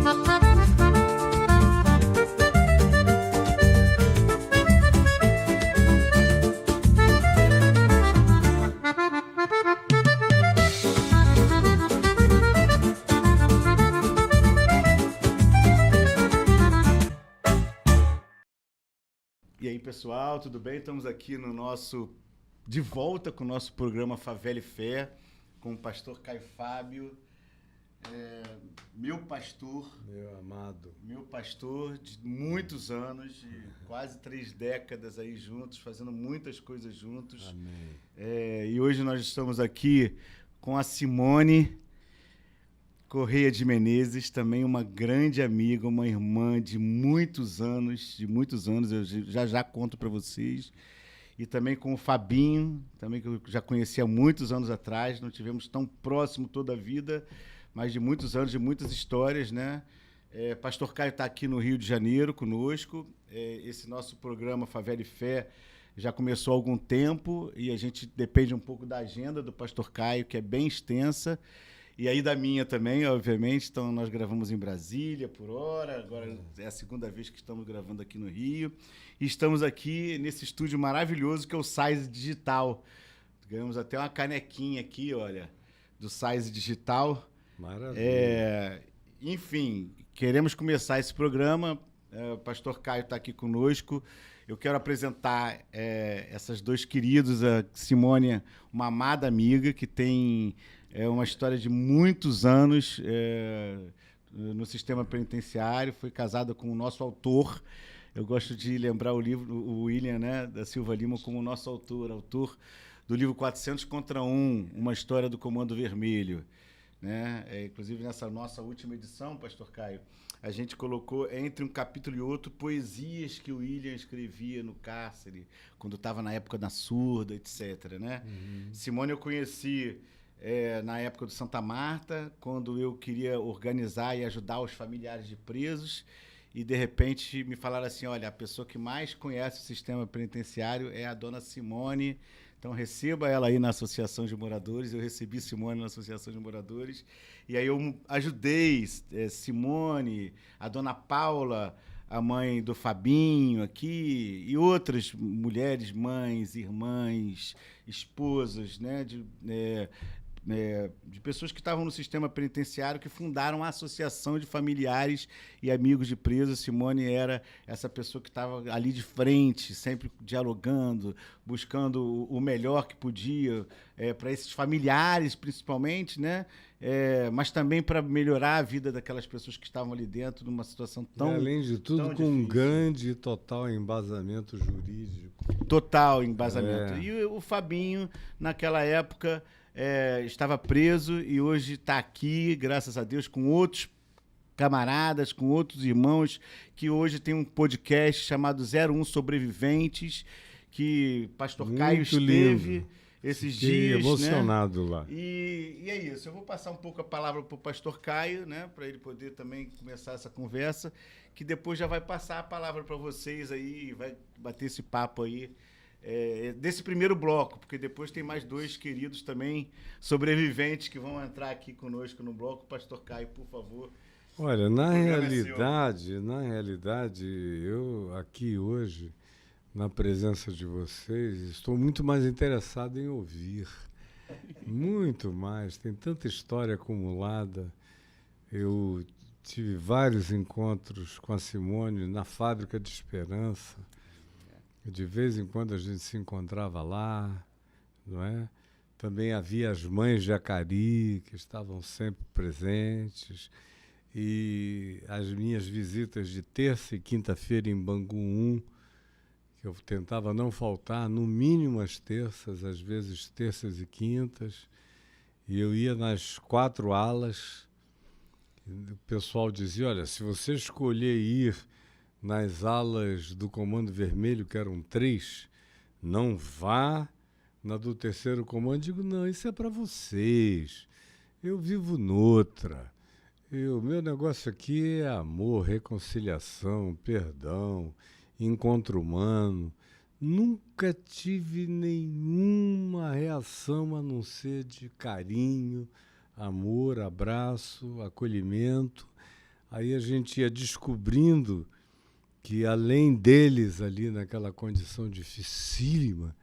E aí, pessoal, tudo bem? Estamos aqui de volta com o nosso programa Favela e Fé, com o pastor Caio Fábio, meu pastor. Meu amado. Meu pastor de muitos anos, de quase 3 décadas aí juntos, fazendo muitas coisas juntos. Amém. E hoje nós estamos aqui com a Simone Correia de Menezes, também uma grande amiga, uma irmã de muitos anos, eu já conto para vocês. E também com o Fabinho, também que eu já conheci há muitos anos atrás, não tivemos tão próximo toda a vida, mas de muitos anos, de muitas histórias, né? Pastor Caio está aqui no Rio de Janeiro conosco. Esse nosso programa Favela e Fé já começou há algum tempo e a gente depende um pouco da agenda do pastor Caio, que é bem extensa. E aí da minha também, obviamente. Então, nós gravamos em Brasília por hora. Agora é a segunda vez que estamos gravando aqui no Rio. E estamos aqui nesse estúdio maravilhoso que é o Size Digital. Ganhamos até uma canequinha aqui, olha, do Size Digital. Maravilha. Enfim, queremos começar esse programa. O pastor Caio está aqui conosco. Eu quero apresentar essas dois queridos, a Simone, uma amada amiga que tem uma história de muitos anos no sistema penitenciário, foi casada com o nosso autor. Eu gosto de lembrar o William, né, da Silva Lima, como o nosso autor do livro 400 contra 1, uma história do Comando Vermelho. Né? Inclusive, nessa nossa última edição, pastor Caio, a gente colocou entre um capítulo e outro poesias que o William escrevia no cárcere, quando estava na época da surda, etc. Né? Simone eu conheci na época do Santa Marta, quando eu queria organizar e ajudar os familiares de presos, e de repente me falaram assim, olha, a pessoa que mais conhece o sistema penitenciário é a dona Simone, então receba ela aí na Associação de Moradores. Eu recebi Simone na Associação de Moradores, e aí eu ajudei Simone, a dona Paula, a mãe do Fabinho aqui, e outras mulheres, mães, irmãs, esposas, né, de pessoas que estavam no sistema penitenciário, que fundaram a Associação de Familiares e Amigos de Presos. Simone era essa pessoa que estava ali de frente, sempre dialogando, buscando o melhor que podia para esses familiares, principalmente, né? Mas também para melhorar a vida daquelas pessoas que estavam ali dentro, numa situação tão difícil. Além de tudo, com um grande e total embasamento jurídico. Total embasamento. E o Fabinho, naquela época, estava preso e hoje está aqui, graças a Deus, com outros camaradas, com outros irmãos, que hoje tem um podcast chamado 01 Sobreviventes, que pastor Caio esteve esses dias. Emocionado, né? Lá. E é isso, eu vou passar um pouco a palavra para o pastor Caio, né, para ele poder também começar essa conversa, que depois já vai passar a palavra para vocês aí, vai bater esse papo aí, desse primeiro bloco, porque depois tem mais 2 queridos também sobreviventes que vão entrar aqui conosco no bloco. Pastor Caio, por favor. Olha, na realidade, eu aqui hoje, na presença de vocês, estou muito mais interessado em ouvir. Muito mais. Tem tanta história acumulada. Eu tive vários encontros com a Simone na Fábrica de Esperança. De vez em quando a gente se encontrava lá, não é? Também havia as mães de Acari, que estavam sempre presentes. E as minhas visitas de terça e quinta-feira em Bangu 1, que eu tentava não faltar, no mínimo às terças, às vezes terças e quintas. E eu ia nas 4 alas. O pessoal dizia, olha, se você escolher ir nas alas do Comando Vermelho, que eram 3, não vá na do 3º Comando. Digo, não, isso é para vocês. Eu vivo noutra. Meu negócio aqui é amor, reconciliação, perdão, encontro humano. Nunca tive nenhuma reação a não ser de carinho, amor, abraço, acolhimento. Aí a gente ia descobrindo que, além deles, ali naquela condição dificílima,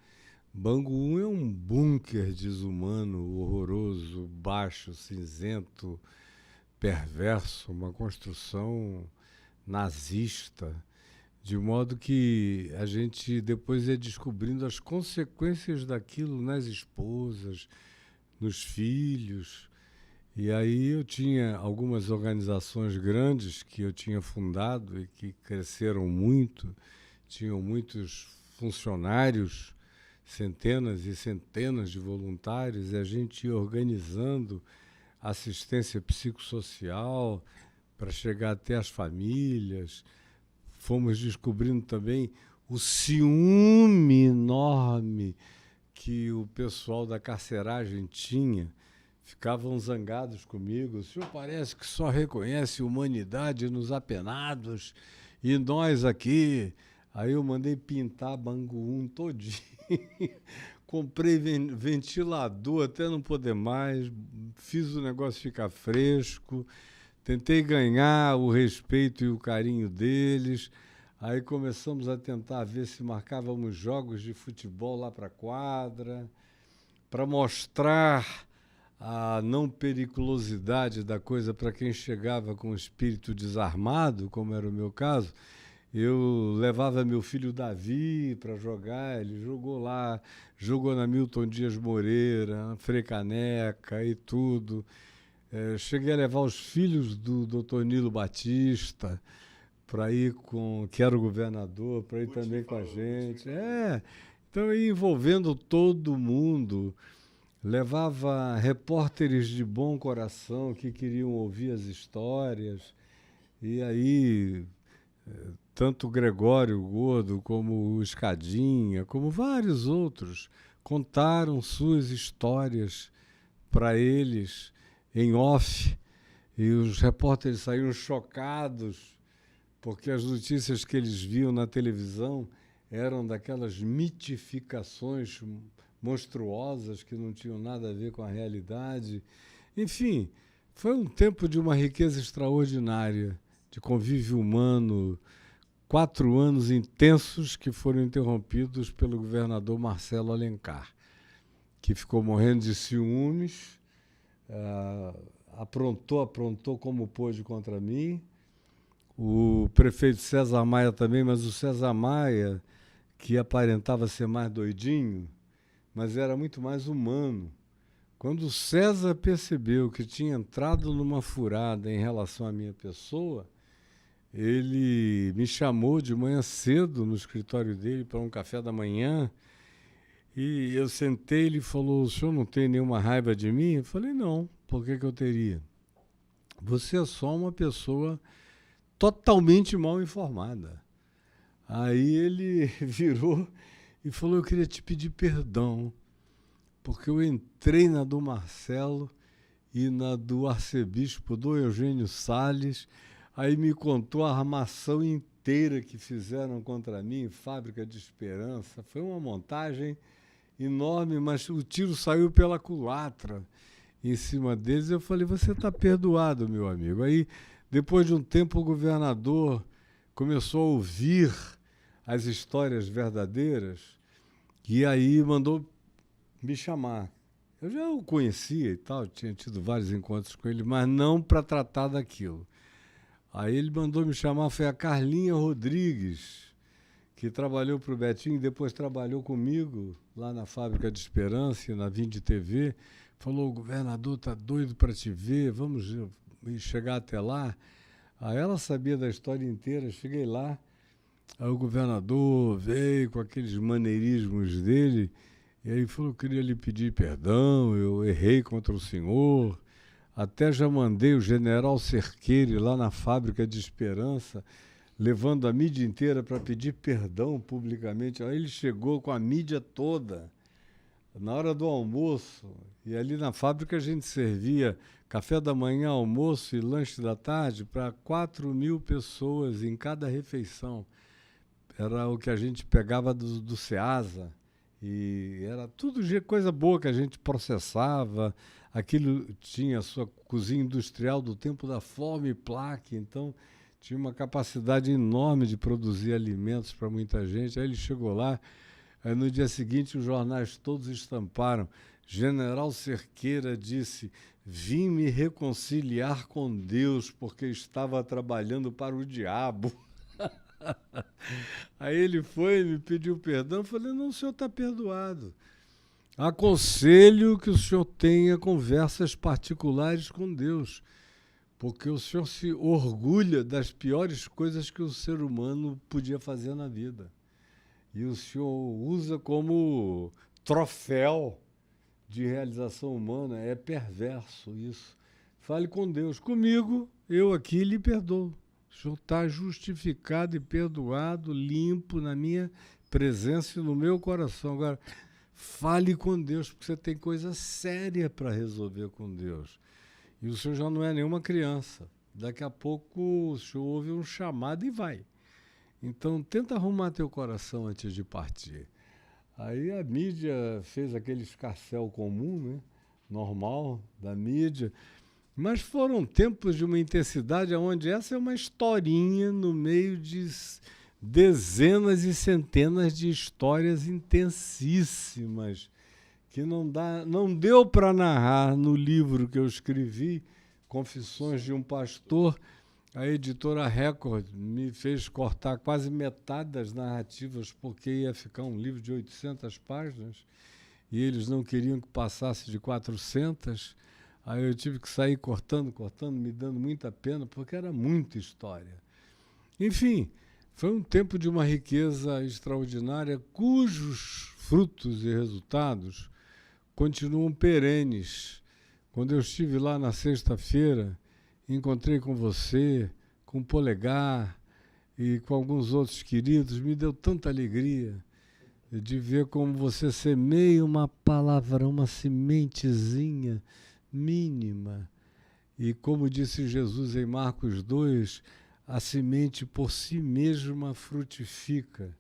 Bangu 1 é um bunker desumano, horroroso, baixo, cinzento, perverso, uma construção nazista, de modo que a gente depois ia descobrindo as consequências daquilo nas esposas, nos filhos. E aí eu tinha algumas organizações grandes que eu tinha fundado e que cresceram muito, tinham muitos funcionários, centenas e centenas de voluntários, e a gente ia organizando assistência psicossocial para chegar até as famílias. Fomos descobrindo também o ciúme enorme que o pessoal da carceragem tinha. Ficavam zangados comigo. O senhor parece que só reconhece humanidade nos apenados e nós aqui. Aí eu mandei pintar Bangu 1 todinho. Comprei ventilador até não poder mais. Fiz o negócio ficar fresco. Tentei ganhar o respeito e o carinho deles. Aí começamos a tentar ver se marcávamos jogos de futebol lá para a quadra, para mostrar a não periculosidade da coisa para quem chegava com o espírito desarmado, como era o meu caso. Eu levava meu filho Davi para jogar, ele jogou lá, jogou na Milton Dias Moreira, na Frei Caneca e tudo. Cheguei a levar os filhos do Dr. Nilo Batista para ir com, que era o governador, para ir também com a gente. Então eu ia envolvendo todo mundo. Levava repórteres de bom coração que queriam ouvir as histórias. E aí, tanto o Gregório Gordo, como o Escadinha, como vários outros, contaram suas histórias para eles em off. E os repórteres saíram chocados, porque as notícias que eles viam na televisão eram daquelas mitificações monstruosas que não tinham nada a ver com a realidade. Enfim, foi um tempo de uma riqueza extraordinária, de convívio humano, 4 anos intensos que foram interrompidos pelo governador Marcelo Alencar, que ficou morrendo de ciúmes, aprontou como pôde contra mim. O prefeito César Maia também, mas o César Maia, que aparentava ser mais doidinho, mas era muito mais humano. Quando o César percebeu que tinha entrado numa furada em relação à minha pessoa, ele me chamou de manhã cedo no escritório dele para um café da manhã, e eu sentei, ele falou: o senhor não tem nenhuma raiva de mim? Eu falei: não, por que eu teria? Você é só uma pessoa totalmente mal informada. Aí ele virou e falou: eu queria te pedir perdão, porque eu entrei na do Marcelo e na do arcebispo do Eugênio Salles, aí me contou a armação inteira que fizeram contra mim, Fábrica de Esperança. Foi uma montagem enorme, mas o tiro saiu pela culatra em cima deles. Eu falei: você está perdoado, meu amigo. Aí, depois de um tempo, o governador começou a ouvir as histórias verdadeiras e aí mandou me chamar. Eu já o conhecia e tal, tinha tido vários encontros com ele, mas não para tratar daquilo. Aí ele mandou me chamar, foi a Carlinha Rodrigues, que trabalhou para o Betinho e depois trabalhou comigo lá na Fábrica de Esperança e na Vinde TV. Falou: o governador está doido para te ver, vamos chegar até lá. Aí ela sabia da história inteira, cheguei lá, aí o governador veio com aqueles maneirismos dele, e aí falou: eu queria lhe pedir perdão, eu errei contra o senhor, até já mandei o general Cerqueira lá na Fábrica de Esperança, levando a mídia inteira para pedir perdão publicamente. Aí ele chegou com a mídia toda, na hora do almoço, e ali na fábrica a gente servia café da manhã, almoço e lanche da tarde para 4.000 pessoas em cada refeição. Era o que a gente pegava do Ceasa, e era tudo coisa boa que a gente processava, Aquilo tinha a sua cozinha industrial do tempo da Formiplac, então tinha uma capacidade enorme de produzir alimentos para muita gente. Aí ele chegou lá, aí no dia seguinte os jornais todos estamparam. General Cerqueira disse: vim me reconciliar com Deus porque estava trabalhando para o diabo. Aí ele foi e me pediu perdão. Eu falei: não, o senhor está perdoado. Aconselho que o senhor tenha conversas particulares com Deus, porque o senhor se orgulha das piores coisas que o ser humano podia fazer na vida. E o senhor usa como troféu de realização humana. É perverso isso. Fale com Deus. Comigo, eu aqui lhe perdoo. O senhor está justificado e perdoado, limpo na minha presença e no meu coração. Agora, fale com Deus, porque você tem coisa séria para resolver com Deus. E o senhor já não é nenhuma criança. Daqui a pouco o senhor ouve um chamado e vai. Então, tenta arrumar teu coração antes de partir. Aí a mídia fez aquele escarcéu comum, né? Normal da mídia. Mas foram tempos de uma intensidade onde essa é uma historinha no meio de dezenas e centenas de histórias intensíssimas que não deu para narrar no livro que eu escrevi, Confissões de um Pastor. A editora Record me fez cortar quase metade das narrativas porque ia ficar um livro de 800 páginas e eles não queriam que passasse de 400. Aí eu tive que sair cortando, me dando muita pena, porque era muita história. Enfim, foi um tempo de uma riqueza extraordinária, cujos frutos e resultados continuam perenes. Quando eu estive lá na sexta-feira, encontrei com você, com o Polegar e com alguns outros queridos, me deu tanta alegria de ver como você semeia uma palavra, uma sementezinha mínima. E como disse Jesus em Marcos 2, a semente por si mesma frutifica.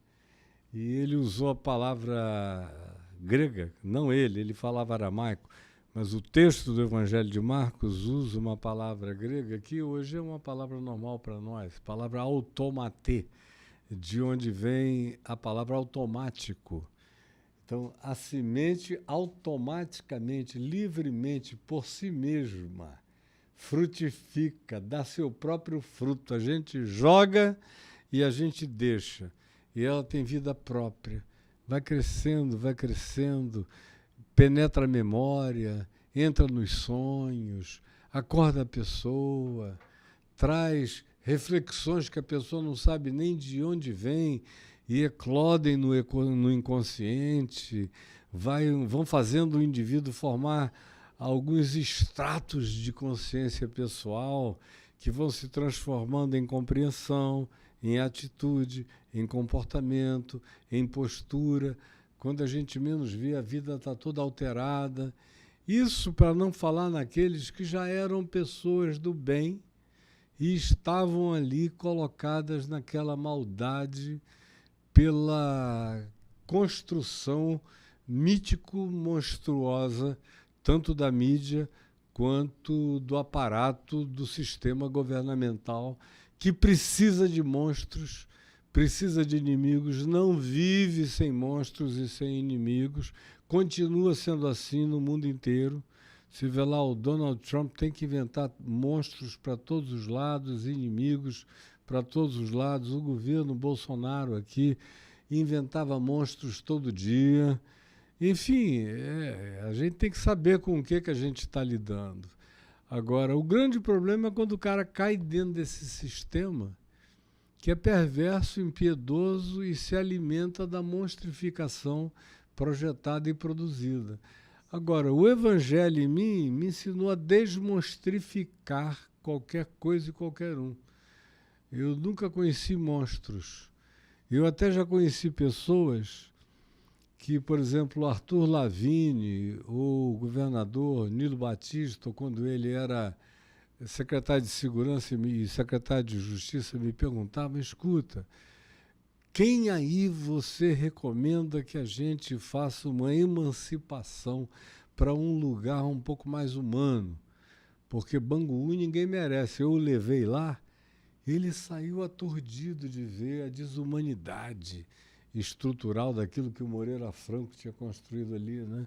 E ele usou a palavra grega, não ele falava aramaico, mas o texto do Evangelho de Marcos usa uma palavra grega que hoje é uma palavra normal para nós, palavra automatê, de onde vem a palavra automático. Então, a semente automaticamente, livremente, por si mesma, frutifica, dá seu próprio fruto. A gente joga e a gente deixa. E ela tem vida própria. Vai crescendo, penetra a memória, entra nos sonhos, acorda a pessoa, traz reflexões que a pessoa não sabe nem de onde vem, e eclodem no inconsciente, vão fazendo o indivíduo formar alguns estratos de consciência pessoal que vão se transformando em compreensão, em atitude, em comportamento, em postura. Quando a gente menos vê, a vida está toda alterada. Isso para não falar naqueles que já eram pessoas do bem e estavam ali colocadas naquela maldade pela construção mítico-monstruosa, tanto da mídia quanto do aparato do sistema governamental, que precisa de monstros, precisa de inimigos, não vive sem monstros e sem inimigos, continua sendo assim no mundo inteiro. Se vê lá, o Donald Trump tem que inventar monstros para todos os lados, inimigos para todos os lados. O governo Bolsonaro aqui inventava monstros todo dia. Enfim, a gente tem que saber com o que a gente está lidando. Agora, o grande problema é quando o cara cai dentro desse sistema que é perverso, impiedoso e se alimenta da monstrificação projetada e produzida. Agora, o Evangelho em mim me ensinou a desmonstrificar qualquer coisa e qualquer um. Eu nunca conheci monstros. Eu até já conheci pessoas que, por exemplo, Arthur Lavigne, ou o governador Nilo Batista, quando ele era secretário de Segurança e secretário de Justiça, me perguntavam: escuta, quem aí você recomenda que a gente faça uma emancipação para um lugar um pouco mais humano, porque Bangu ninguém merece. Eu o levei lá, ele saiu aturdido de ver a desumanidade estrutural daquilo que o Moreira Franco tinha construído ali, né?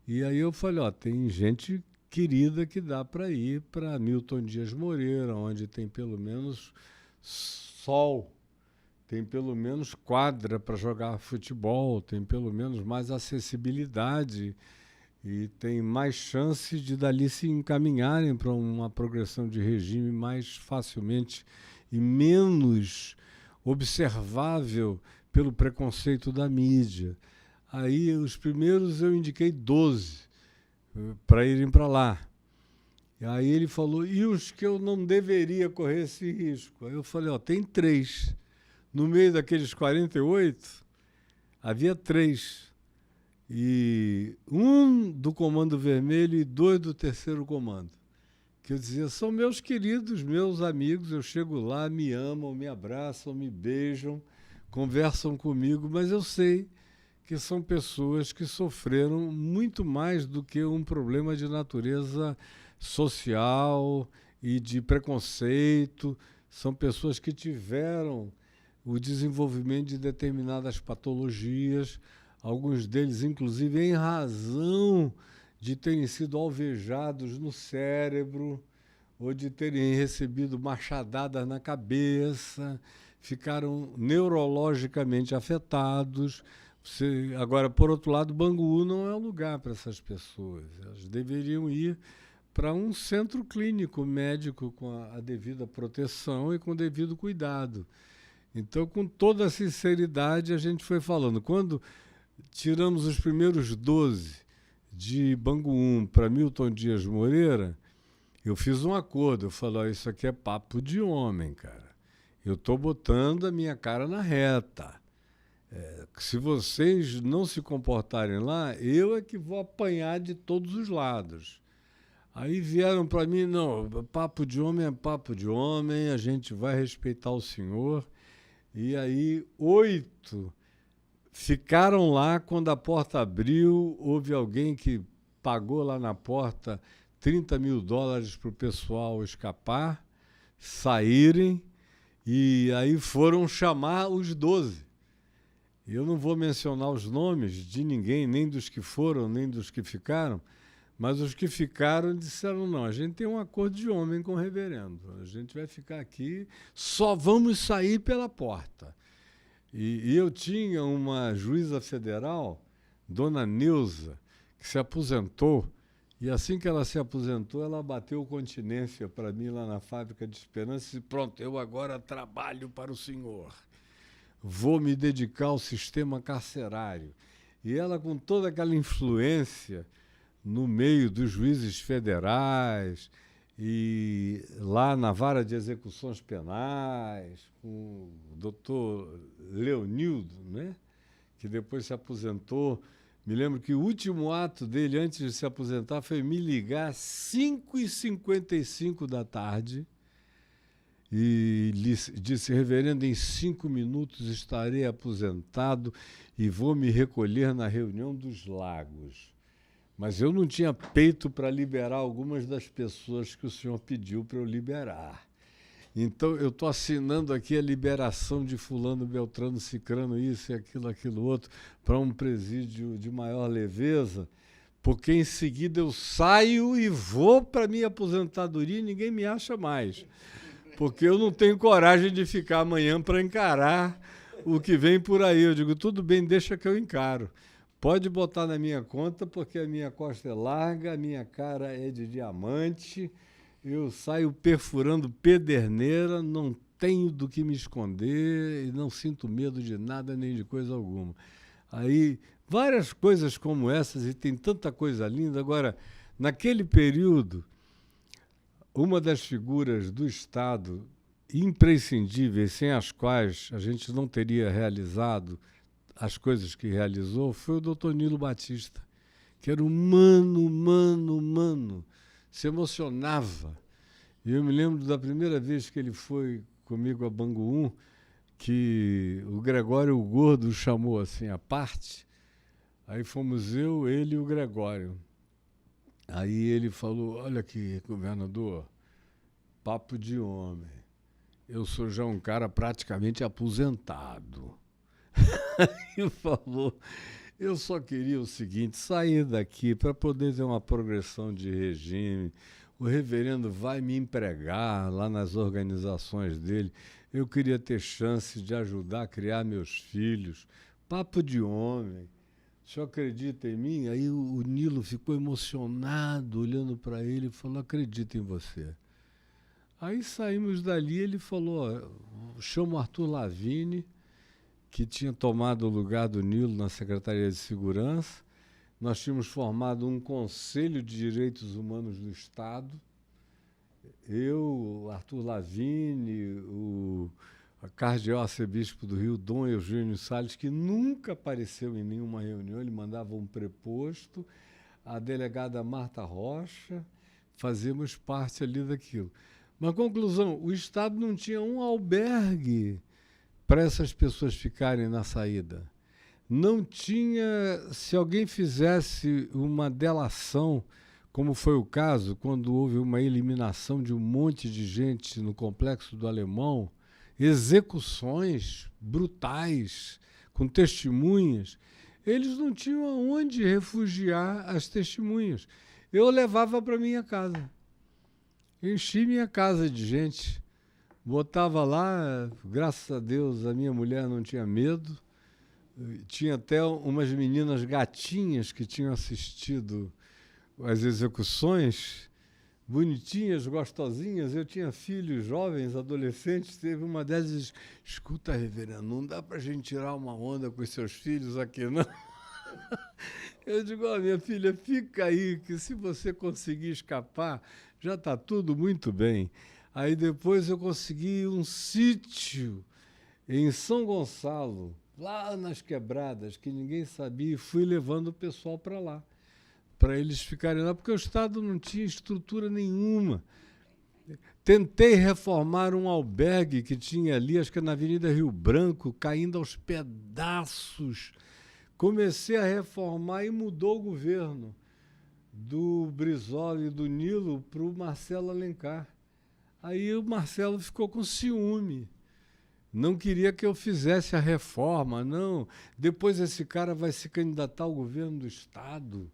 E aí eu falei, ó, tem gente querida que dá para ir para Milton Dias Moreira, onde tem pelo menos sol, tem pelo menos quadra para jogar futebol, tem pelo menos mais acessibilidade e tem mais chance de dali se encaminharem para uma progressão de regime mais facilmente e menos observável pelo preconceito da mídia. Aí os primeiros eu indiquei 12 para irem para lá. E aí ele falou, e os que eu não deveria correr esse risco? Aí eu falei, ó, tem 3. No meio daqueles 48, havia 3. E um do Comando Vermelho e 2 do Terceiro Comando. Que eu dizia, são meus queridos, meus amigos, eu chego lá, me amam, me abraçam, me beijam, conversam comigo, mas eu sei que são pessoas que sofreram muito mais do que um problema de natureza social e de preconceito. São pessoas que tiveram o desenvolvimento de determinadas patologias, alguns deles, inclusive, em razão de terem sido alvejados no cérebro ou de terem recebido machadadas na cabeça, ficaram neurologicamente afetados. Agora, por outro lado, Bangu não é um lugar para essas pessoas. Elas deveriam ir para um centro clínico médico com a devida proteção e com o devido cuidado. Então, com toda a sinceridade, a gente foi falando. Quando tiramos os primeiros 12 de Bangu 1 para Milton Dias Moreira, eu fiz um acordo. Eu falei, ó, isso aqui é papo de homem, cara. Eu estou botando a minha cara na reta. Se vocês não se comportarem lá, eu é que vou apanhar de todos os lados. Aí vieram para mim, não, papo de homem é papo de homem, a gente vai respeitar o senhor. E aí 8 ficaram lá. Quando a porta abriu, houve alguém que pagou lá na porta $30 mil para o pessoal escapar, saírem, e aí foram chamar os 12. Eu não vou mencionar os nomes de ninguém, nem dos que foram, nem dos que ficaram, mas os que ficaram disseram, não, a gente tem um acordo de homem com o reverendo, a gente vai ficar aqui, só vamos sair pela porta. E eu tinha uma juíza federal, dona Neuza, que se aposentou, e assim que ela se aposentou, ela bateu continência para mim lá na Fábrica de Esperança e disse, pronto, eu agora trabalho para o senhor. Vou me dedicar ao sistema carcerário. E ela, com toda aquela influência no meio dos juízes federais e lá na vara de execuções penais, com o doutor Leonildo, né, que depois se aposentou. Me lembro que o último ato dele, antes de se aposentar, foi me ligar às 5h55 da tarde, e disse, reverendo, em 5 minutos estarei aposentado e vou me recolher na reunião dos Lagos. Mas eu não tinha peito para liberar algumas das pessoas que o senhor pediu para eu liberar. Então, eu estou assinando aqui a liberação de fulano, beltrano, cicrano, isso e aquilo outro, para um presídio de maior leveza, porque em seguida eu saio e vou para a minha aposentadoria e ninguém me acha mais. Porque eu não tenho coragem de ficar amanhã para encarar o que vem por aí. Eu digo, tudo bem, deixa que eu encaro. Pode botar na minha conta, porque a minha costa é larga, a minha cara é de diamante, eu saio perfurando pederneira, não tenho do que me esconder e não sinto medo de nada nem de coisa alguma. Aí, várias coisas como essas, e tem tanta coisa linda. Agora, naquele período, uma das figuras do Estado imprescindíveis, sem as quais a gente não teria realizado as coisas que realizou, foi o doutor Nilo Batista, que era humano, se emocionava. E eu me lembro da primeira vez que ele foi comigo a Bangu 1, que o Gregório o Gordo chamou assim à parte, aí fomos eu, ele e o Gregório. Aí ele falou, olha aqui, governador, papo de homem. Eu sou já um cara praticamente aposentado. Ele falou, eu só queria o seguinte, sair daqui para poder ter uma progressão de regime. O reverendo vai me empregar lá nas organizações dele. Eu queria ter chance de ajudar a criar meus filhos. Papo de homem. O senhor acredita em mim? Aí o Nilo ficou emocionado, olhando para ele e falou, acredito em você. Aí saímos dali, ele falou, chama o Arthur Lavigne, que tinha tomado o lugar do Nilo na Secretaria de Segurança. Nós tínhamos formado um Conselho de Direitos Humanos do Estado. Eu, o Arthur Lavigne, o cardeal arcebispo do Rio, Dom Eugênio Salles, que nunca apareceu em nenhuma reunião, ele mandava um preposto, a delegada Marta Rocha, fazíamos parte ali daquilo. Mas, conclusão, o Estado não tinha um albergue para essas pessoas ficarem na saída. Não tinha, se alguém fizesse uma delação, como foi o caso, quando houve uma eliminação de um monte de gente no Complexo do Alemão, execuções brutais, com testemunhas, eles não tinham aonde refugiar as testemunhas. Eu levava para minha casa. Enchi minha casa de gente. Botava lá, graças a Deus, a minha mulher não tinha medo. Tinha até umas meninas gatinhas que tinham assistido às execuções, bonitinhas, gostosinhas. Eu tinha filhos jovens, adolescentes. Teve uma delas e disse, escuta, reverendo, não dá para a gente tirar uma onda com os seus filhos aqui, não? Eu digo, minha filha, fica aí, que se você conseguir escapar, já está tudo muito bem. Aí depois eu consegui um sítio em São Gonçalo, lá nas Quebradas, que ninguém sabia, e fui levando o pessoal para lá, para eles ficarem lá, porque o Estado não tinha estrutura nenhuma. Tentei reformar um albergue que tinha ali, acho que na Avenida Rio Branco, caindo aos pedaços. Comecei a reformar e mudou o governo do Brizola e do Nilo para o Marcelo Alencar. Aí o Marcelo ficou com ciúme. Não queria que eu fizesse a reforma, não. Depois esse cara vai se candidatar ao governo do Estado.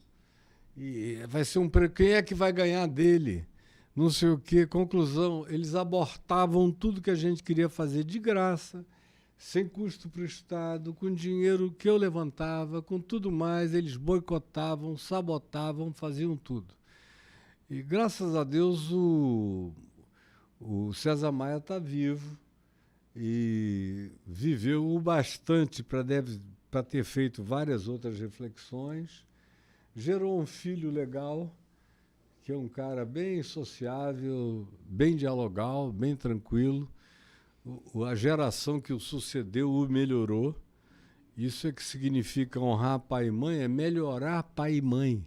E vai ser quem é que vai ganhar dele? Não sei o quê. Conclusão, eles abortavam tudo que a gente queria fazer de graça, sem custo para o Estado, com dinheiro que eu levantava, com tudo mais. Eles boicotavam, sabotavam, faziam tudo. E graças a Deus o César Maia está vivo e viveu o bastante para ter feito várias outras reflexões. Gerou um filho legal, que é um cara bem sociável, bem dialogal, bem tranquilo. A geração que o sucedeu o melhorou. Isso é que significa honrar pai e mãe, é melhorar pai e mãe.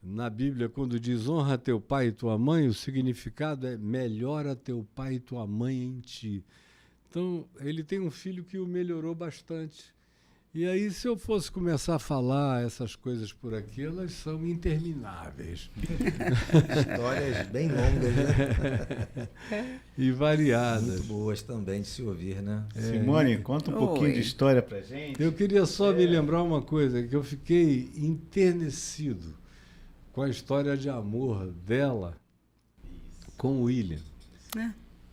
Na Bíblia, quando diz honra teu pai e tua mãe, o significado é melhora teu pai e tua mãe em ti. Então, ele tem um filho que o melhorou bastante. E aí, se eu fosse começar a falar essas coisas por aqui, elas são intermináveis. Histórias bem longas, né? E variadas. Muito boas também de se ouvir, né? Simone, conta um pouquinho de história pra gente. Eu queria só me lembrar uma coisa, que eu fiquei enternecido com a história de amor dela com o William.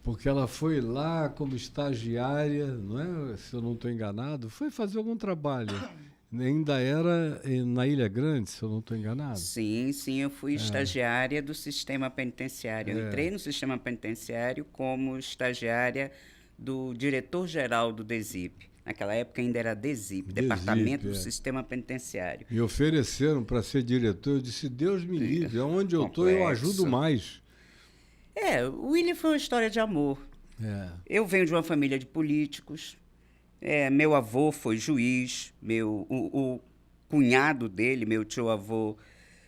Porque ela foi lá como estagiária, não é? Se eu não estou enganado, foi fazer algum trabalho. Ainda era na Ilha Grande, se eu não estou enganado. Sim, eu fui estagiária do sistema penitenciário. Eu entrei no sistema penitenciário como estagiária do diretor-geral do DESIP. Naquela época ainda era DESIP, Departamento do Sistema Penitenciário. Me ofereceram para ser diretor, eu disse, Deus me livre, aonde eu estou eu ajudo mais. O William foi uma história de amor. Eu venho de uma família de políticos. Meu avô foi juiz, o cunhado dele, meu tio-avô,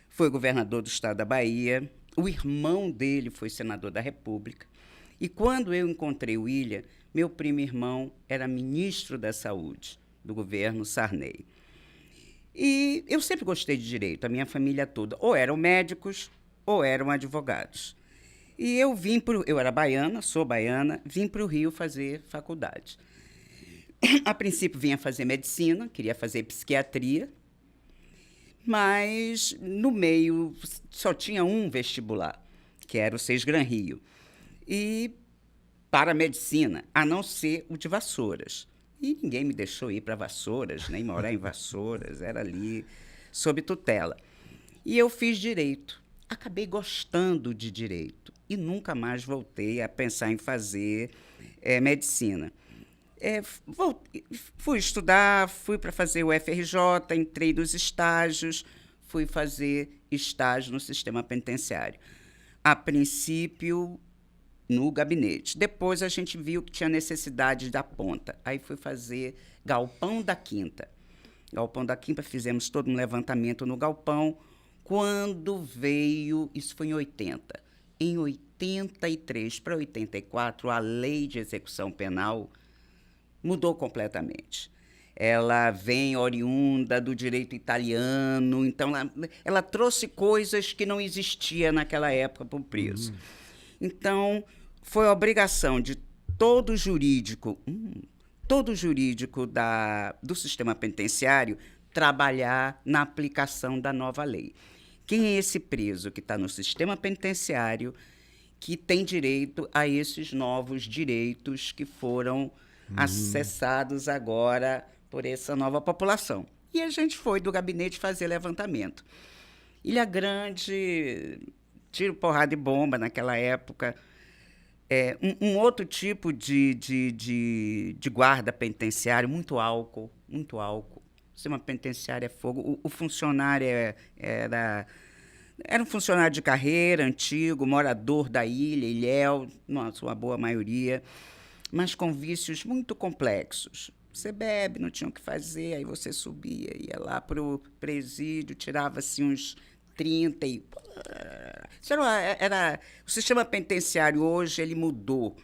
foi governador do estado da Bahia. O irmão dele foi senador da República. E quando eu encontrei o William, meu primo irmão era ministro da Saúde, do governo Sarney. E eu sempre gostei de direito, a minha família toda. Ou eram médicos, ou eram advogados. E eu era baiana, sou baiana, vim para o Rio fazer faculdade. A princípio vinha fazer medicina, queria fazer psiquiatria, mas no meio só tinha um vestibular, que era o Sesgran Rio. E para a medicina, a não ser o de Vassouras. E ninguém me deixou ir para Vassouras, nem morar em Vassouras, era ali sob tutela. E eu fiz direito. Acabei gostando de direito e nunca mais voltei a pensar em fazer medicina. Fui estudar, fui para fazer o FRJ, entrei nos estágios, fui fazer estágio no sistema penitenciário. A princípio, no gabinete. Depois a gente viu que tinha necessidade da ponta. Aí fui fazer Galpão da Quinta. Galpão da Quinta, fizemos todo um levantamento no galpão. Quando veio, isso foi em 80. Em 83 para 84, a lei de execução penal mudou completamente. Ela vem oriunda do direito italiano, então ela trouxe coisas que não existiam naquela época para o preso. Então, foi a obrigação de todo jurídico do sistema penitenciário trabalhar na aplicação da nova lei. Quem é esse preso que está no sistema penitenciário que tem direito a esses novos direitos que foram acessados agora por essa nova população? E a gente foi do gabinete fazer levantamento. Ilha Grande, tiro, porrada e bomba naquela época. Um outro tipo de guarda penitenciário, muito álcool. O sistema penitenciário é fogo. O funcionário era um funcionário de carreira, antigo, morador da ilha, ilhéu, na sua boa maioria, mas com vícios muito complexos. Você bebe, não tinha o que fazer, aí você subia, ia lá para o presídio, tirava-se uns 30 e... O sistema penitenciário hoje ele mudou.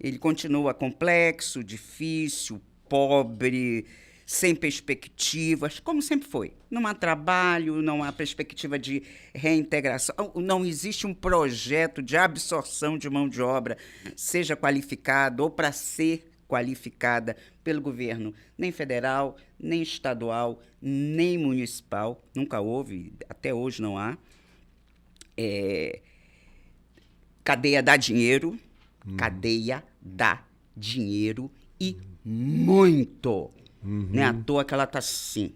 Ele continua complexo, difícil, pobre, sem perspectivas, como sempre foi. Não há trabalho, não há perspectiva de reintegração, não existe um projeto de absorção de mão de obra, seja qualificada ou para ser qualificada pelo governo, nem federal, nem estadual, nem municipal. Nunca houve, até hoje não há. Cadeia dá dinheiro, cadeia dá dinheiro e muito. Não é à toa que ela está assim.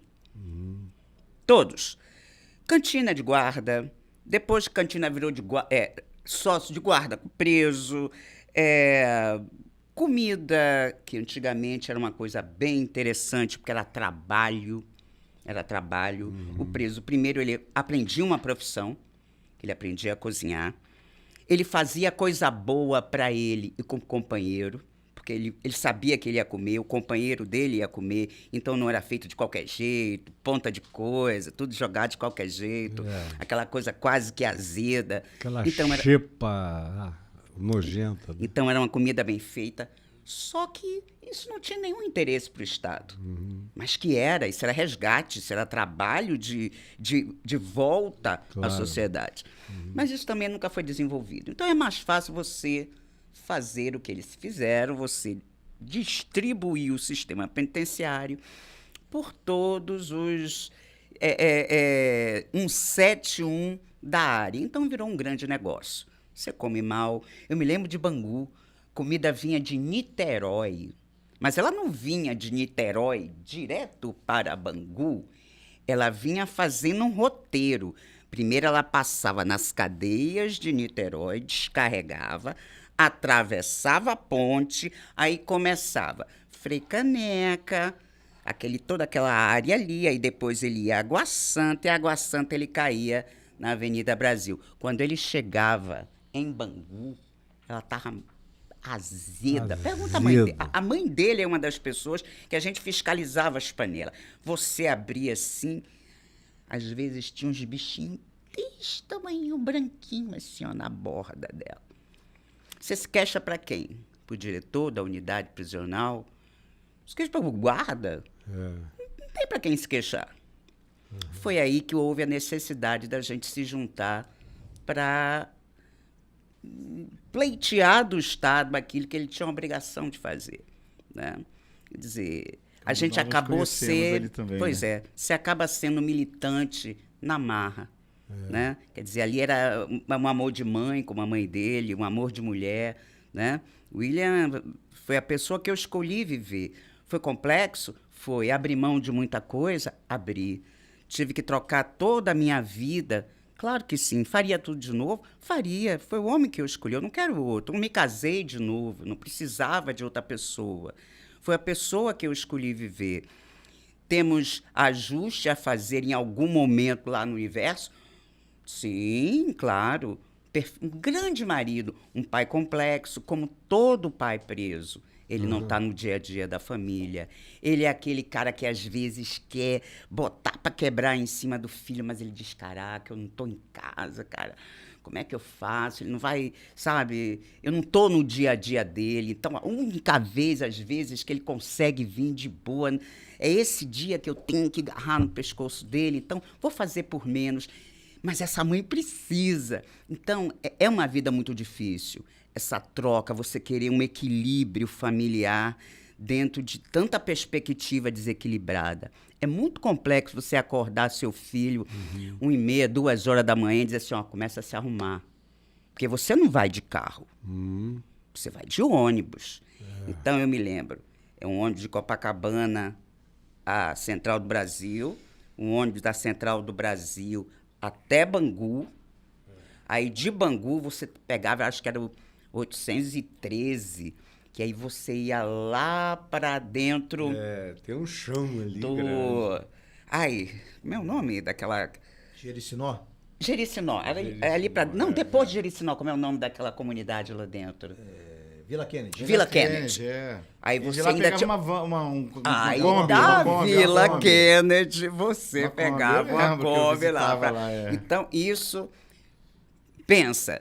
Todos. Cantina de guarda, depois cantina virou sócio de guarda com preso, comida, que antigamente era uma coisa bem interessante, porque era trabalho. O preso, primeiro, ele aprendia uma profissão, ele aprendia a cozinhar, ele fazia coisa boa para ele e com o companheiro, porque ele sabia que ele ia comer, o companheiro dele ia comer, então não era feito de qualquer jeito, ponta de coisa, tudo jogado de qualquer jeito, aquela coisa quase que azeda. Aquela xepa nojenta. Né? Então era uma comida bem feita, só que isso não tinha nenhum interesse para o Estado. Mas isso era resgate, isso era trabalho de volta à sociedade. Mas isso também nunca foi desenvolvido. Então é mais fácil você fazer o que eles fizeram, você distribuir o sistema penitenciário por todos os 171 da área. Então virou um grande negócio. Você come mal. Eu me lembro de Bangu, comida vinha de Niterói, mas ela não vinha de Niterói direto para Bangu, ela vinha fazendo um roteiro. Primeiro ela passava nas cadeias de Niterói, descarregava, atravessava a ponte, aí começava Frei Caneca, toda aquela área ali, aí depois ele ia a Água Santa, e a Água Santa ele caía na Avenida Brasil. Quando ele chegava em Bangu, ela estava azeda. Pergunta a mãe dele. A mãe dele é uma das pessoas que a gente fiscalizava as panelas. Você abria assim, às vezes tinha uns bichinhos desse tamanho, branquinho assim, ó, na borda dela. Você se queixa para quem? Para o diretor da unidade prisional? Se queixa para o guarda? Não tem para quem se queixar. Foi aí que houve a necessidade da gente se juntar para pleitear do Estado aquilo que ele tinha uma obrigação de fazer, né? Quer dizer, a gente acabou sendo... Pois é, você acaba sendo militante na marra, né? Quer dizer, ali era um amor de mãe com a mãe dele, um amor de mulher, né? O William foi a pessoa que eu escolhi viver. Foi complexo? Foi. Abrir mão de muita coisa? Abri. Tive que trocar toda a minha vida? Claro que sim. Faria tudo de novo? Faria. Foi o homem que eu escolhi. Eu não quero outro. Não me casei de novo. Não precisava de outra pessoa. Foi a pessoa que eu escolhi viver. Temos ajuste a fazer em algum momento lá no universo? Sim, claro. Um grande marido, um pai complexo, como todo pai preso. Ele não está no dia a dia da família. Ele é aquele cara que às vezes quer botar para quebrar em cima do filho, mas ele diz, caraca, eu não estou em casa, cara. Como é que eu faço? Ele não vai, sabe? Eu não estou no dia a dia dele. Então, a única vez, às vezes, que ele consegue vir de boa, é esse dia que eu tenho que agarrar no pescoço dele. Então, vou fazer por menos. Mas essa mãe precisa. Então, é uma vida muito difícil. Essa troca, você querer um equilíbrio familiar dentro de tanta perspectiva desequilibrada. É muito complexo você acordar seu filho 1h30, 2h da manhã e dizer assim, ó, começa a se arrumar. Porque você não vai de carro. Você vai de ônibus. Então, eu me lembro, é um ônibus de Copacabana à Central do Brasil, um ônibus da Central do Brasil até Bangu. Aí de Bangu você pegava, acho que era o 813, que aí você ia lá para dentro. Tem um chão ali grande. Ai, meu nome daquela... Jericinó? Jericinó. Era ali para... Não, depois de Jericinó, como é o nome daquela comunidade lá dentro? Vila Kennedy. Vila Kennedy. Aí você lá ainda tinha aí Kombi, da uma Vila Kombi. Kennedy, você Uma Kombi, pegava eu uma lembro que eu Kombi lá. visitava lá, Então, isso... Pensa,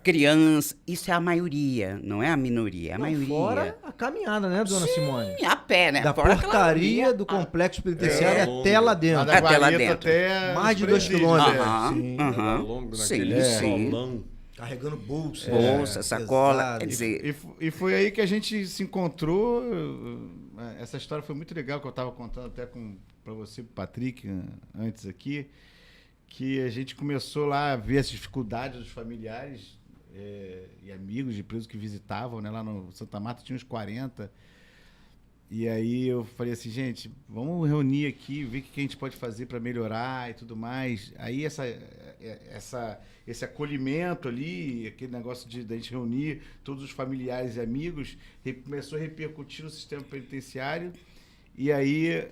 criança, isso é a maioria, não é a minoria, é a maioria. Fora a caminhada, né, dona Simone? A pé, né? Da Fora portaria aquela- do complexo penitenciário até lá Lá dentro. da Até lá Guarita dentro. até Mais de os 2 presídios, quilômetros. né? Aham. Longo Sim, naquele sim. solão. Carregando bolsa. Bolsa, sacola, pesado. quer dizer... E foi aí que a gente se encontrou. Essa história foi muito legal, que eu estava contando até para você, pro Patrick, antes aqui, que a gente começou lá a ver as dificuldades dos familiares e amigos de presos que visitavam, né? Lá no Santa Marta tinha uns 40. E aí eu falei assim, gente, vamos reunir aqui, ver o que a gente pode fazer para melhorar e tudo mais. Aí esse acolhimento ali, aquele negócio da gente reunir todos os familiares e amigos, começou a repercutir no sistema penitenciário. E aí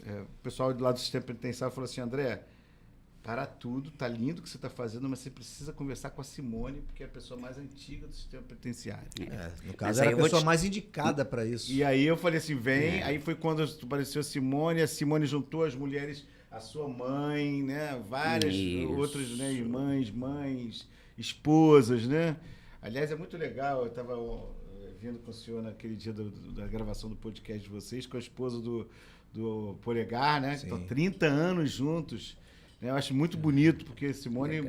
o pessoal lá do sistema penitenciário falou assim, André, para tudo, tá lindo o que você está fazendo, mas você precisa conversar com a Simone, porque é a pessoa mais antiga do sistema penitenciário. No caso, era a pessoa mais indicada para isso. E aí eu falei assim, vem. Aí foi quando apareceu a Simone juntou as mulheres, a sua mãe, né? Várias outras, né? Irmãs, mães, esposas, né? Aliás, é muito legal, eu estava vindo com o senhor naquele dia da gravação do podcast de vocês, com a esposa do Polegar, né? Que estão 30 anos juntos. Eu acho muito bonito, porque Simone...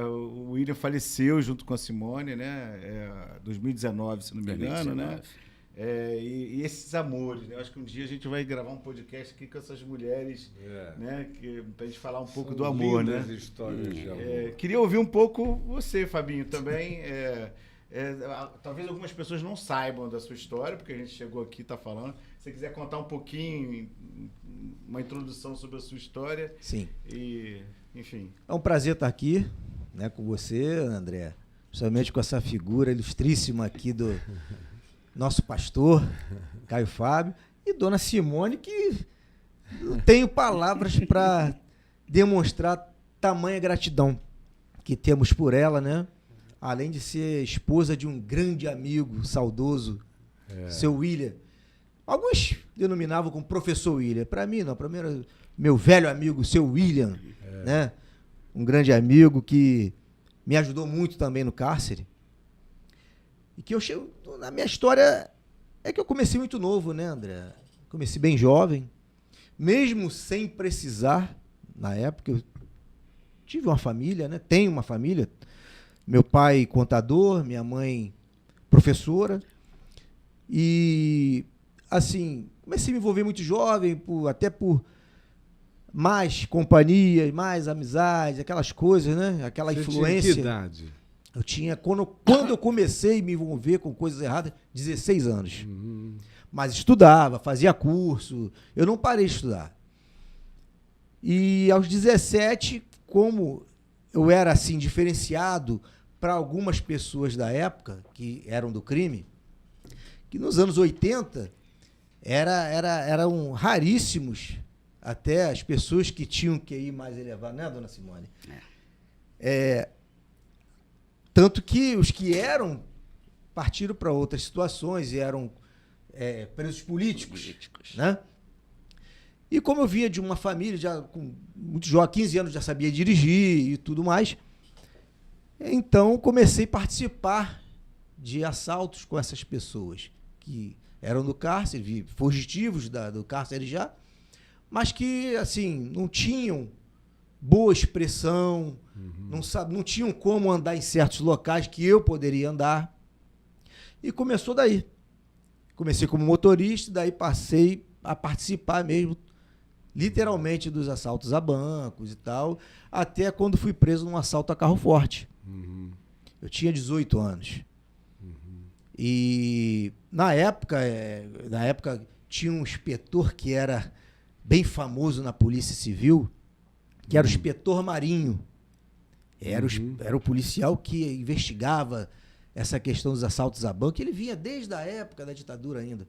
o William faleceu junto com a Simone, né? 2019, se não me engano, 2019. Né? E esses amores, né? Eu acho que um dia a gente vai gravar um podcast aqui com essas mulheres, né? Pra gente falar um pouco do amor, né? Histórias de amor. Queria ouvir um pouco você, Fabinho, também. Talvez algumas pessoas não saibam da sua história, porque a gente chegou aqui e está falando. Se você quiser contar um pouquinho, uma introdução sobre a sua história. Sim. E, enfim. É um prazer estar aqui, né, com você, André. Principalmente com essa figura ilustríssima aqui do nosso pastor, Caio Fábio, e dona Simone, que não tenho palavras para demonstrar tamanha gratidão que temos por ela, né? Além de ser esposa de um grande amigo saudoso, seu William. Alguns denominavam como professor William. Para mim, não. Para mim era meu velho amigo, seu William, né? Um grande amigo que me ajudou muito também no cárcere. E que eu chego... Na minha história é que eu comecei muito novo, né, André? Comecei bem jovem. mesmo sem precisar, na época, eu tive uma família, né? Tenho uma família. Meu pai contador, minha mãe professora. E, assim, comecei a me envolver muito jovem, até por mais companhias, mais amizades, aquelas coisas, né? Aquela influência. Tinha que idade? Eu tinha, quando eu comecei a me envolver com coisas erradas, 16 anos. Mas estudava, fazia curso, eu não parei de estudar. E aos 17, como eu era assim diferenciado para algumas pessoas da época, que eram do crime, que nos anos 80 eram raríssimos até as pessoas que tinham QI mais elevado, né, dona Simone? Tanto que os que eram partiram para outras situações e eram presos políticos. Né? E como eu vinha de uma família, já com muito jovem, 15 anos, já sabia dirigir e tudo mais, então comecei a participar de assaltos com essas pessoas que eram do cárcere, fugitivos do cárcere já, mas que assim não tinham boa expressão, não tinham como andar em certos locais que eu poderia andar. E começou daí. Comecei como motorista, daí passei a participar mesmo, literalmente, dos assaltos a bancos e tal, até quando fui preso num assalto a carro forte. Eu tinha 18 anos. E na época tinha um inspetor que era bem famoso na Polícia Civil, que era o inspetor Marinho. Era o policial que investigava essa questão dos assaltos a banco. Ele vinha desde a época da ditadura ainda.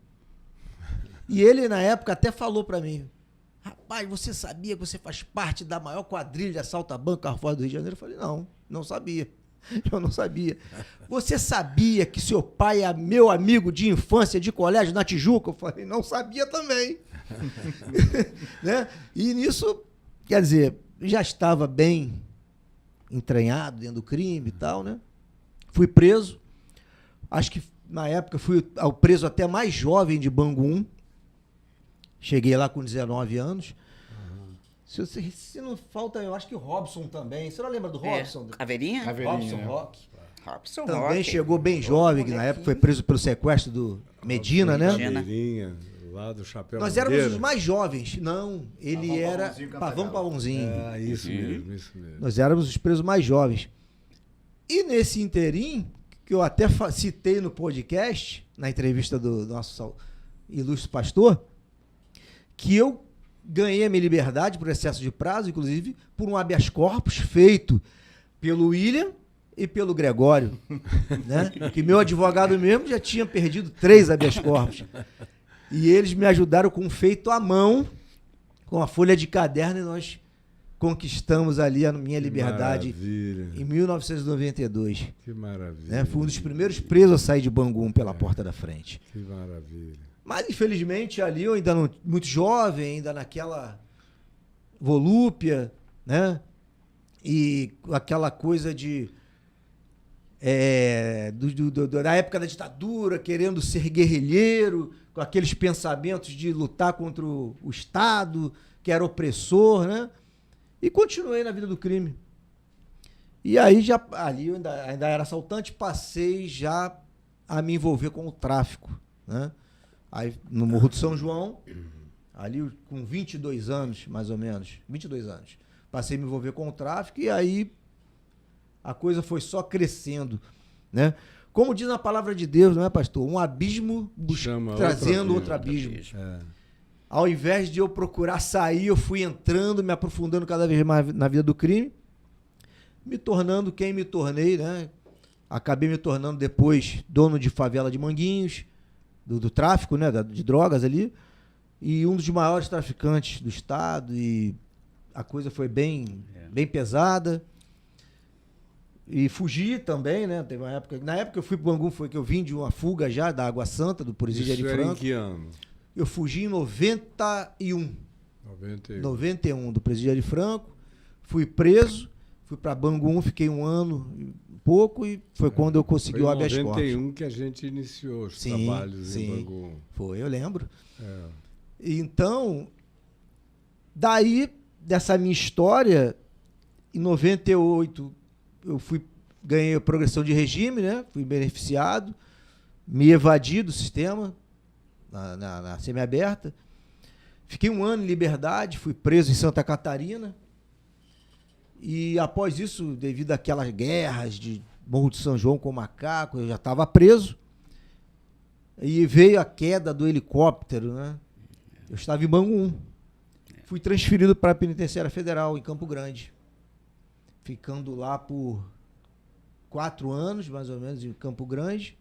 E ele, na época, até falou para mim: rapaz, você sabia que você faz parte da maior quadrilha de assalto a banco carro forte do Rio de Janeiro? Eu falei: não sabia. Eu não sabia. Você sabia que seu pai é meu amigo de infância, de colégio, na Tijuca? Eu falei: não sabia também. Né? E nisso, quer dizer, já estava bem entranhado dentro do crime e tal, né? Fui preso. Acho que, na época, fui ao preso até mais jovem de Bangu. Cheguei lá com 19 anos. Se não falta, eu acho que o Robson também. Você não lembra do Robson? Caveirinha? Robson Rock. Robson Também Rock. chegou bem jovem, que na época foi preso pelo sequestro do Medina, né? Caveirinha, lá do Chapéu Nós éramos os mais jovens. Não, ele era Pavão Pavãozinho. Isso mesmo. Nós éramos os presos mais jovens. E nesse interim, que eu até citei no podcast, na entrevista do nosso ilustre pastor, que eu ganhei a minha liberdade por excesso de prazo, inclusive por um habeas corpus feito pelo William e pelo Gregório, né? Que meu advogado mesmo já tinha perdido 3 habeas corpus. E eles me ajudaram com um feito à mão, com a folha de caderno, e nós conquistamos ali a minha liberdade em 1992. Que maravilha. Né? Fui um dos primeiros presos a sair de Bangu pela porta da frente. Que maravilha. Mas, infelizmente, ali eu ainda não, muito jovem, ainda naquela volúpia, né? E aquela coisa da época da ditadura, querendo ser guerrilheiro, com aqueles pensamentos de lutar contra o Estado, que era opressor, né? E continuei na vida do crime. E aí, ali eu ainda era assaltante, passei já a me envolver com o tráfico, né? Aí, no Morro do São João, ali com 22 anos, mais ou menos, 22 anos, passei a me envolver com o tráfico e aí a coisa foi só crescendo, né? Como diz na palavra de Deus, não é, pastor? Um abismo trazendo outro abismo. Ao invés de eu procurar sair, eu fui entrando, me aprofundando cada vez mais na vida do crime, me tornando quem me tornei, né? Acabei me tornando depois dono de favela de Manguinhos, do tráfico, né, de drogas ali, e um dos maiores traficantes do estado, e a coisa foi bem pesada. E fugi também, né? Teve uma época, na época que eu fui para o Bangu, foi que eu vim de uma fuga já da Água Santa, do Presídio de Franco. Em que ano? Eu fugi em 91. 91 do Presídio de Franco, fui preso, fui para Bangu, fiquei um ano e pouco, e foi quando eu consegui o habeas corpus. Foi em 91 que a gente iniciou os trabalhos em Bangu. Foi, eu lembro. Então, Daí, dessa minha história, em 98, ganhei a progressão de regime, né? Fui beneficiado, me evadi do sistema, na semiaberta. Fiquei 1 ano em liberdade, fui preso em Santa Catarina. E após isso, devido àquelas guerras de Morro de São João com macaco, eu já estava preso. E veio a queda do helicóptero, né? Eu estava em Bangu 1. Fui transferido para a Penitenciária Federal, em Campo Grande. Ficando lá por 4 anos, mais ou menos, em Campo Grande.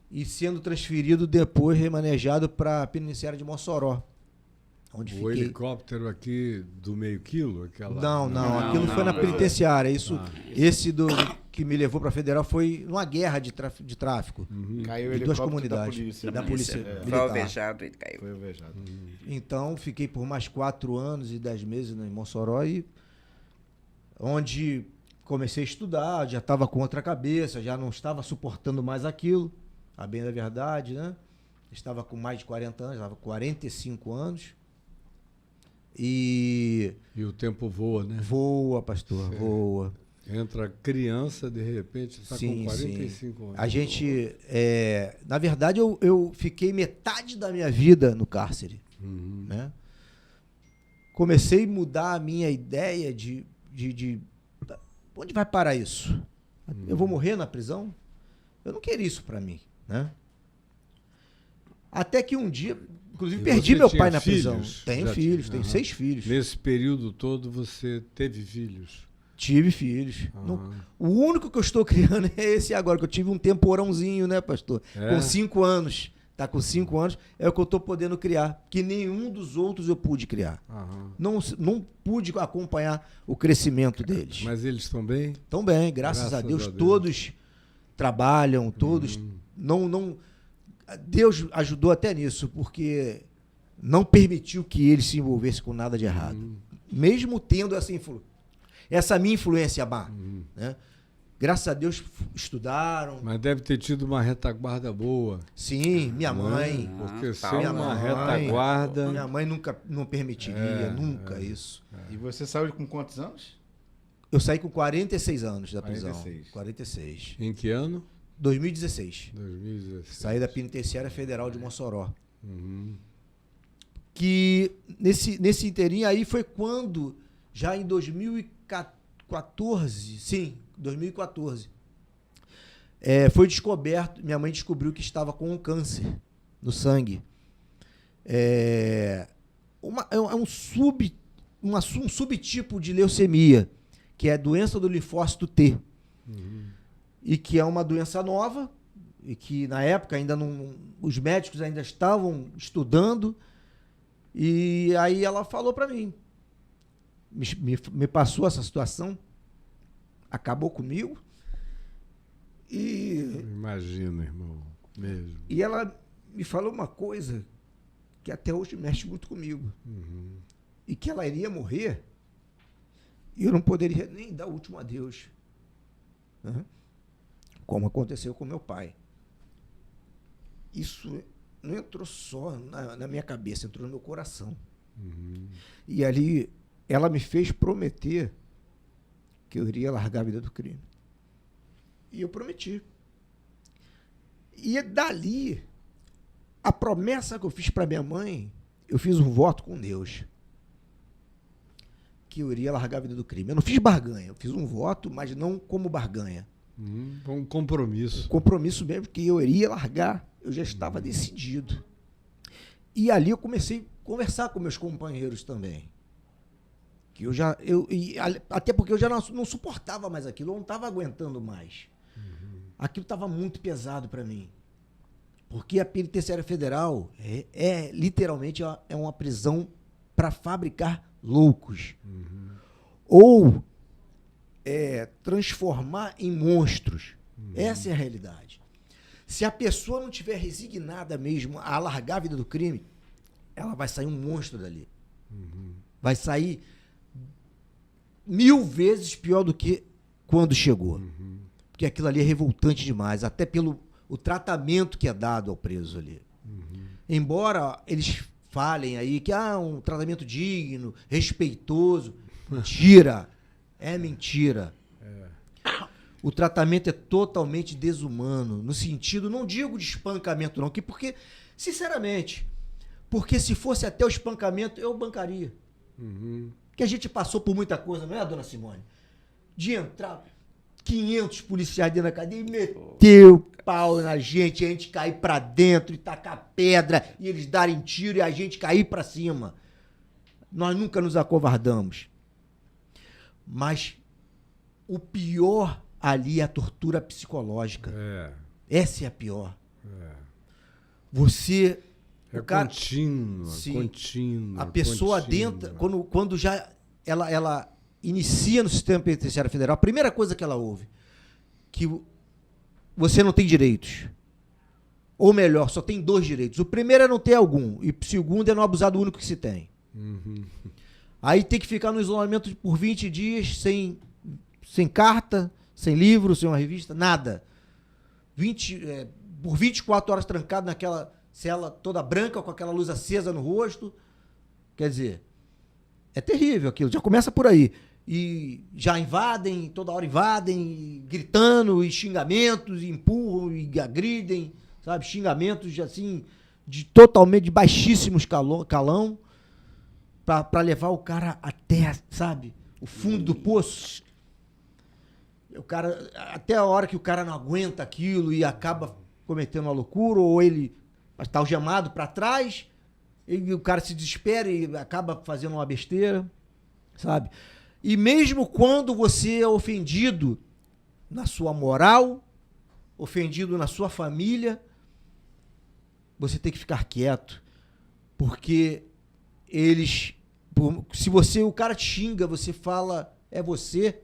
E sendo transferido depois, remanejado para a Penitenciária de Mossoró. Onde o fiquei... helicóptero aqui do meio quilo? Não, aquilo foi na penitenciária. Esse que me levou para a Federal foi numa guerra de tráfico. Caiu de 2 comunidades. Da polícia Foi militar. alvejado e caiu. Foi alvejado. Então, fiquei por mais 4 anos e 10 meses em Mossoró, onde comecei a estudar, já estava com outra cabeça, já não estava suportando mais aquilo, a bem da verdade, né? Estava com mais de 40 anos, estava com 45 anos. E o tempo voa, né? Voa, pastor, voa. Entra criança, de repente, está com 45 anos. A gente, na verdade, eu fiquei metade da minha vida no cárcere. Né? Comecei a mudar a minha ideia de onde vai parar isso? Eu vou morrer na prisão? Eu não queria isso para mim, né? Até que um dia, inclusive, perdi meu pai na prisão. Tenho filhos, tenho 6 filhos. Nesse período todo você teve filhos? Tive filhos. O único que eu estou criando é esse agora, que eu tive um temporãozinho, né, pastor? Com 5 anos. Tá com 5 anos, é o que eu estou podendo criar. Que nenhum dos outros eu pude criar. Não pude acompanhar o crescimento deles. Mas eles estão bem? Estão bem, graças a Deus. Todos trabalham, todos... Deus ajudou até nisso, porque não permitiu que eles se envolvessem com nada de errado. Mesmo tendo essa minha influência má, né? Graças a Deus estudaram. Mas deve ter tido uma retaguarda boa. Sim, minha mãe. Porque ser uma retaguarda... Minha mãe não permitiria, nunca isso. E você saiu com quantos anos? Eu saí com 46 anos da prisão. 46. 46. Em que ano? 2016. 2016. Saí da Penitenciária Federal de Mossoró. Que nesse inteirinho aí foi quando, já em 2014, sim, 2014, foi descoberto, minha mãe descobriu que estava com um câncer no sangue. Um subtipo de leucemia, que é a doença do linfócito T. E que é uma doença nova, e que na época ainda os médicos ainda estavam estudando. E aí ela falou para mim, me passou essa situação, acabou comigo. Imagina, irmão, mesmo. E ela me falou uma coisa que até hoje mexe muito comigo. E que ela iria morrer e eu não poderia nem dar o último adeus. Como aconteceu com meu pai. Isso não entrou só na minha cabeça, entrou no meu coração. E ali ela me fez prometer que eu iria largar a vida do crime. E eu prometi. E dali, a promessa que eu fiz para minha mãe, eu fiz um voto com Deus. Que eu iria largar a vida do crime. Eu não fiz barganha, eu fiz um voto, mas não como barganha. Um compromisso. Um compromisso mesmo, que eu iria largar. Eu já estava decidido. E ali eu comecei a conversar com meus companheiros também. Que até porque eu já não suportava mais aquilo, eu não estava aguentando mais. Aquilo estava muito pesado para mim. Porque a Penitenciária Federal literalmente uma prisão para fabricar loucos. Ou transformar em monstros. Essa é a realidade. Se a pessoa não tiver resignada mesmo a largar a vida do crime, ela vai sair um monstro dali. Vai sair 1000 vezes pior do que quando chegou. Porque aquilo ali é revoltante demais, até pelo o tratamento que é dado ao preso ali. Embora eles falem aí que um tratamento digno, respeitoso. Mentira. É mentira. O tratamento é totalmente desumano, no sentido, não digo de espancamento não, porque, sinceramente, porque se fosse até o espancamento, eu bancaria. Que a gente passou por muita coisa, não é, dona Simone? De entrar 500 policiais dentro da cadeia e meter o pau na gente, a gente cair pra dentro e tacar pedra, e eles darem tiro e a gente cair pra cima. Nós nunca nos acovardamos. Mas o pior ali é a tortura psicológica. Essa é a pior. Você... É cara, contínua. A pessoa dentro, quando já ela inicia no sistema penitenciário federal, a primeira coisa que ela ouve, que você não tem direitos. Ou melhor, só tem 2 direitos. O primeiro é não ter algum, e o segundo é não abusar do único que se tem. Aí tem que ficar no isolamento por 20 dias, sem carta, sem livro, sem uma revista, nada. Por 24 horas trancado naquela cela toda branca, com aquela luz acesa no rosto. Quer dizer, é terrível aquilo, já começa por aí. E já invadem, toda hora invadem, gritando, e xingamentos, e empurram, e agridem, sabe? Xingamentos assim, totalmente de baixíssimos calão, para levar o cara até, sabe, o fundo do poço. O cara, até a hora que o cara não aguenta aquilo e acaba cometendo uma loucura, ou ele está algemado para trás, e o cara se desespera e acaba fazendo uma besteira, sabe? E mesmo quando você é ofendido na sua moral, ofendido na sua família, você tem que ficar quieto, porque se o cara te xinga, você fala, é você,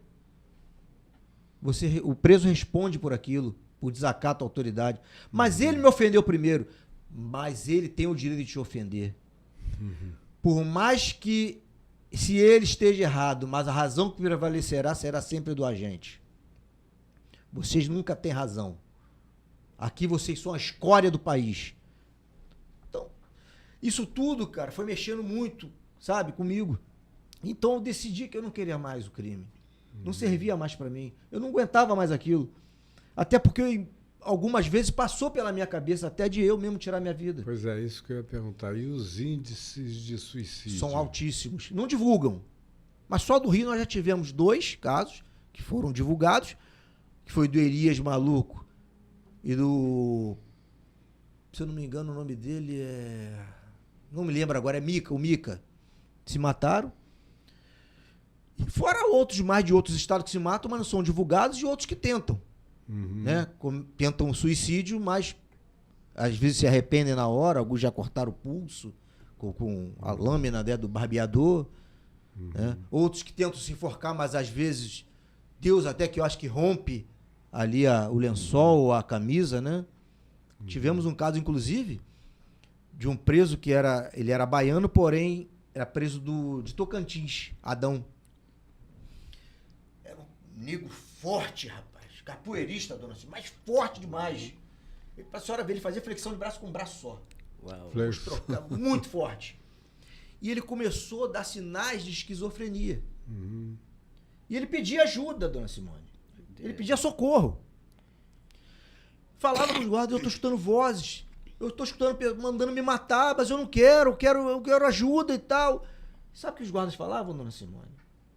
o preso responde por aquilo, por desacato à autoridade. Mas ele me ofendeu primeiro. Mas ele tem o direito de te ofender. Por mais que, se ele esteja errado, mas a razão que prevalecerá será sempre do agente. Vocês nunca têm razão. Aqui vocês são a escória do país. Então, isso tudo, cara, foi mexendo muito, sabe, comigo. Então eu decidi que eu não queria mais o crime. Não servia mais para mim. Eu não aguentava mais aquilo. Até porque algumas vezes passou pela minha cabeça até de eu mesmo tirar minha vida. Pois é, isso que eu ia perguntar. E os índices de suicídio? São altíssimos. Não divulgam. Mas só do Rio nós já tivemos 2 casos que foram divulgados, que foi do Elias Maluco e do... Se eu não me engano, o nome dele é... Não me lembro agora, é Mica, o Mica. Se mataram. E fora outros, mais de outros estados que se matam, mas não são divulgados, e outros que tentam. Né? Tentam um suicídio, mas às vezes se arrependem na hora, alguns já cortaram o pulso com a lâmina, né, do barbeador. Né? Outros que tentam se enforcar, mas às vezes Deus até que eu acho que rompe ali o lençol ou a camisa, né? Tivemos um caso, inclusive, de um preso que ele era baiano, porém era preso de Tocantins, Adão. Era um negro forte, rapaz. Capoeirista, dona Cida, mas forte demais. Pra senhora ver, ele fazia flexão de braço com um braço só. Uau. Muito forte. E ele começou a dar sinais de esquizofrenia. E ele pedia ajuda, dona Simone. Ele pedia socorro. Falava com os guardas, eu tô escutando vozes. Eu tô escutando, mandando me matar, mas eu não quero, eu quero ajuda e tal. Sabe o que os guardas falavam, dona Simone?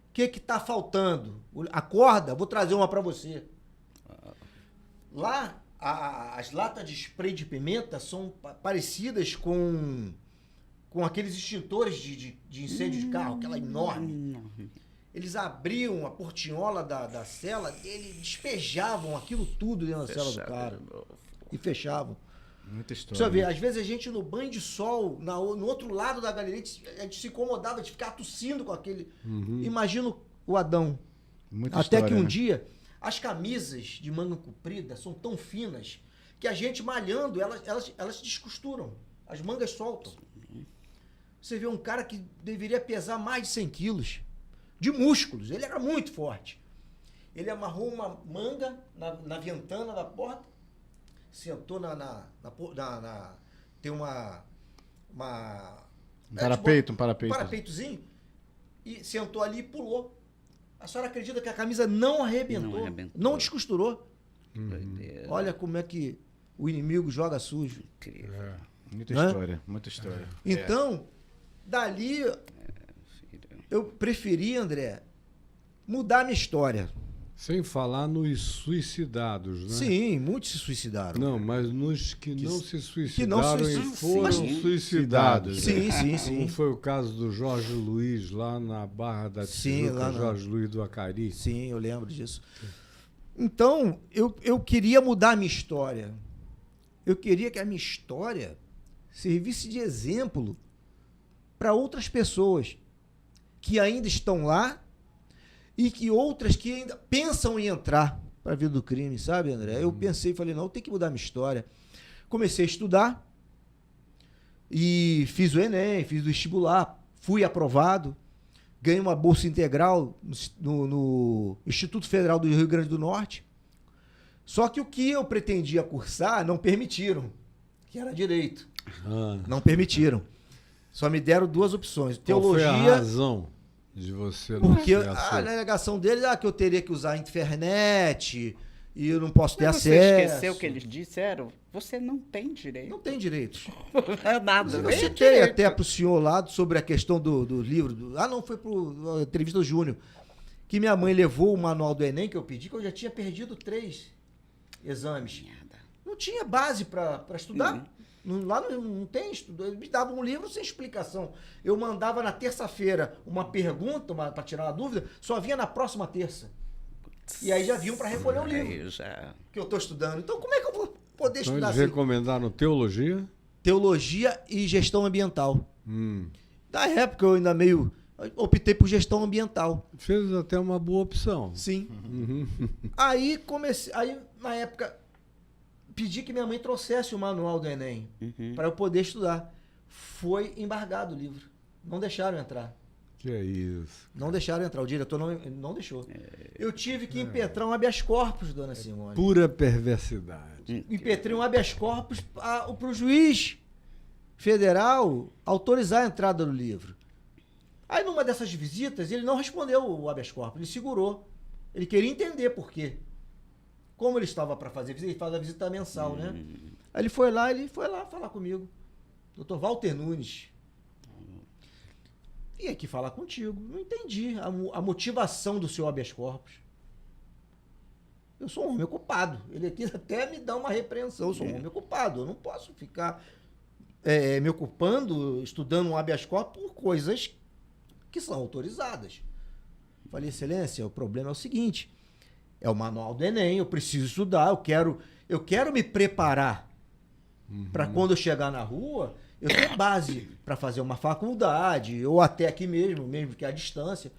O que tá faltando? Acorda, vou trazer uma pra você. Lá, as latas de spray de pimenta são parecidas com aqueles extintores de incêndio de carro, aquela enorme. Eles abriam a portinhola da cela dele, despejavam aquilo tudo dentro da cela do cara. E fechavam. Muita história. Você vê, às vezes a gente no banho de sol, no outro lado da galeria, a gente se incomodava de ficar tossindo com aquele... Imagina o Adão. Muita Até história, que um né? dia, as camisas de manga comprida são tão finas que a gente malhando, elas se descosturam. As mangas soltam. Você vê um cara que deveria pesar mais de 100 quilos de músculos. Ele era muito forte. Ele amarrou uma manga na ventana da porta, sentou tem uma Um parapeito, um parapeito. Um parapeitozinho. E sentou ali e pulou. A senhora acredita que a camisa não arrebentou? Não descosturou? Olha como é que o inimigo joga sujo. Incrível. Muita história, muita história. Então, dali, eu preferi, André, mudar a minha história. Sem falar nos suicidados, né? Sim, muitos se suicidaram. Não, mas nos que não se suicidaram e foram Mas- suicidados. Sim, né? sim, sim. Como foi o caso do Jorge Luiz, lá na Barra da Sim, Tijuca, lá na- Jorge Luiz do Acari. Sim, eu lembro disso. Então, eu queria mudar a minha história. Eu queria que a minha história servisse de exemplo para outras pessoas que ainda estão lá e que outras que ainda pensam em entrar para a vida do crime, sabe, André? Eu pensei e falei, não, eu tenho que mudar a minha história. Comecei a estudar e fiz o Enem, fiz o vestibular, fui aprovado, ganhei uma bolsa integral no Instituto Federal do Rio Grande do Norte. Só que o que eu pretendia cursar não permitiram, que era direito. Não permitiram. Só me deram duas opções. Qual foi a Teologia, razão de você não porque ser a aceito? alegação deles é que eu teria que usar a internet e eu não posso ter Mas você acesso. esqueceu o que eles disseram? Você não tem direito. Não tem direitos. É nada. Eu nem citei direito. até para o senhor lá sobre a questão do livro. Não, foi para a entrevista do Júnior. Que minha mãe levou o manual do Enem que eu pedi, que eu já tinha perdido 3 exames. Não tinha base para estudar. Lá não tem estudo. Eles me davam um livro sem explicação. Eu mandava na terça-feira uma pergunta para tirar uma dúvida, só vinha na próxima terça. E aí já vinham para recolher o livro Aí já... que eu estou estudando. Então como é que eu vou poder Então estudar eles assim? recomendaram teologia? Teologia e gestão ambiental. Na época eu ainda optei por gestão ambiental. Fez até uma boa opção. Sim. Aí na época pedi que minha mãe trouxesse o manual do Enem para eu poder estudar. Foi embargado o livro. Não deixaram entrar. Que é isso. Não deixaram entrar. O diretor não deixou. Eu tive que impetrar um habeas corpus, dona Simone. Pura perversidade. Impetrei um habeas corpus para o juiz federal autorizar a entrada do livro. Aí, numa dessas visitas, ele não respondeu o habeas corpus, ele segurou. Ele queria entender por quê. Como ele estava para fazer visita, ele faz a visita mensal, né? Aí ele foi lá falar comigo. Dr. Walter Nunes. Vim aqui falar contigo. Não entendi a motivação do seu habeas corpus. Eu sou um homem ocupado. Ele aqui até me dá uma repreensão. Eu sou um homem ocupado. Eu não posso ficar me ocupando, estudando um habeas corpus por coisas que são autorizadas. Falei, excelência, o problema é o seguinte. É o manual do Enem, eu preciso estudar, eu quero me preparar para quando eu chegar na rua, eu ter base para fazer uma faculdade, ou até aqui mesmo que é a distância.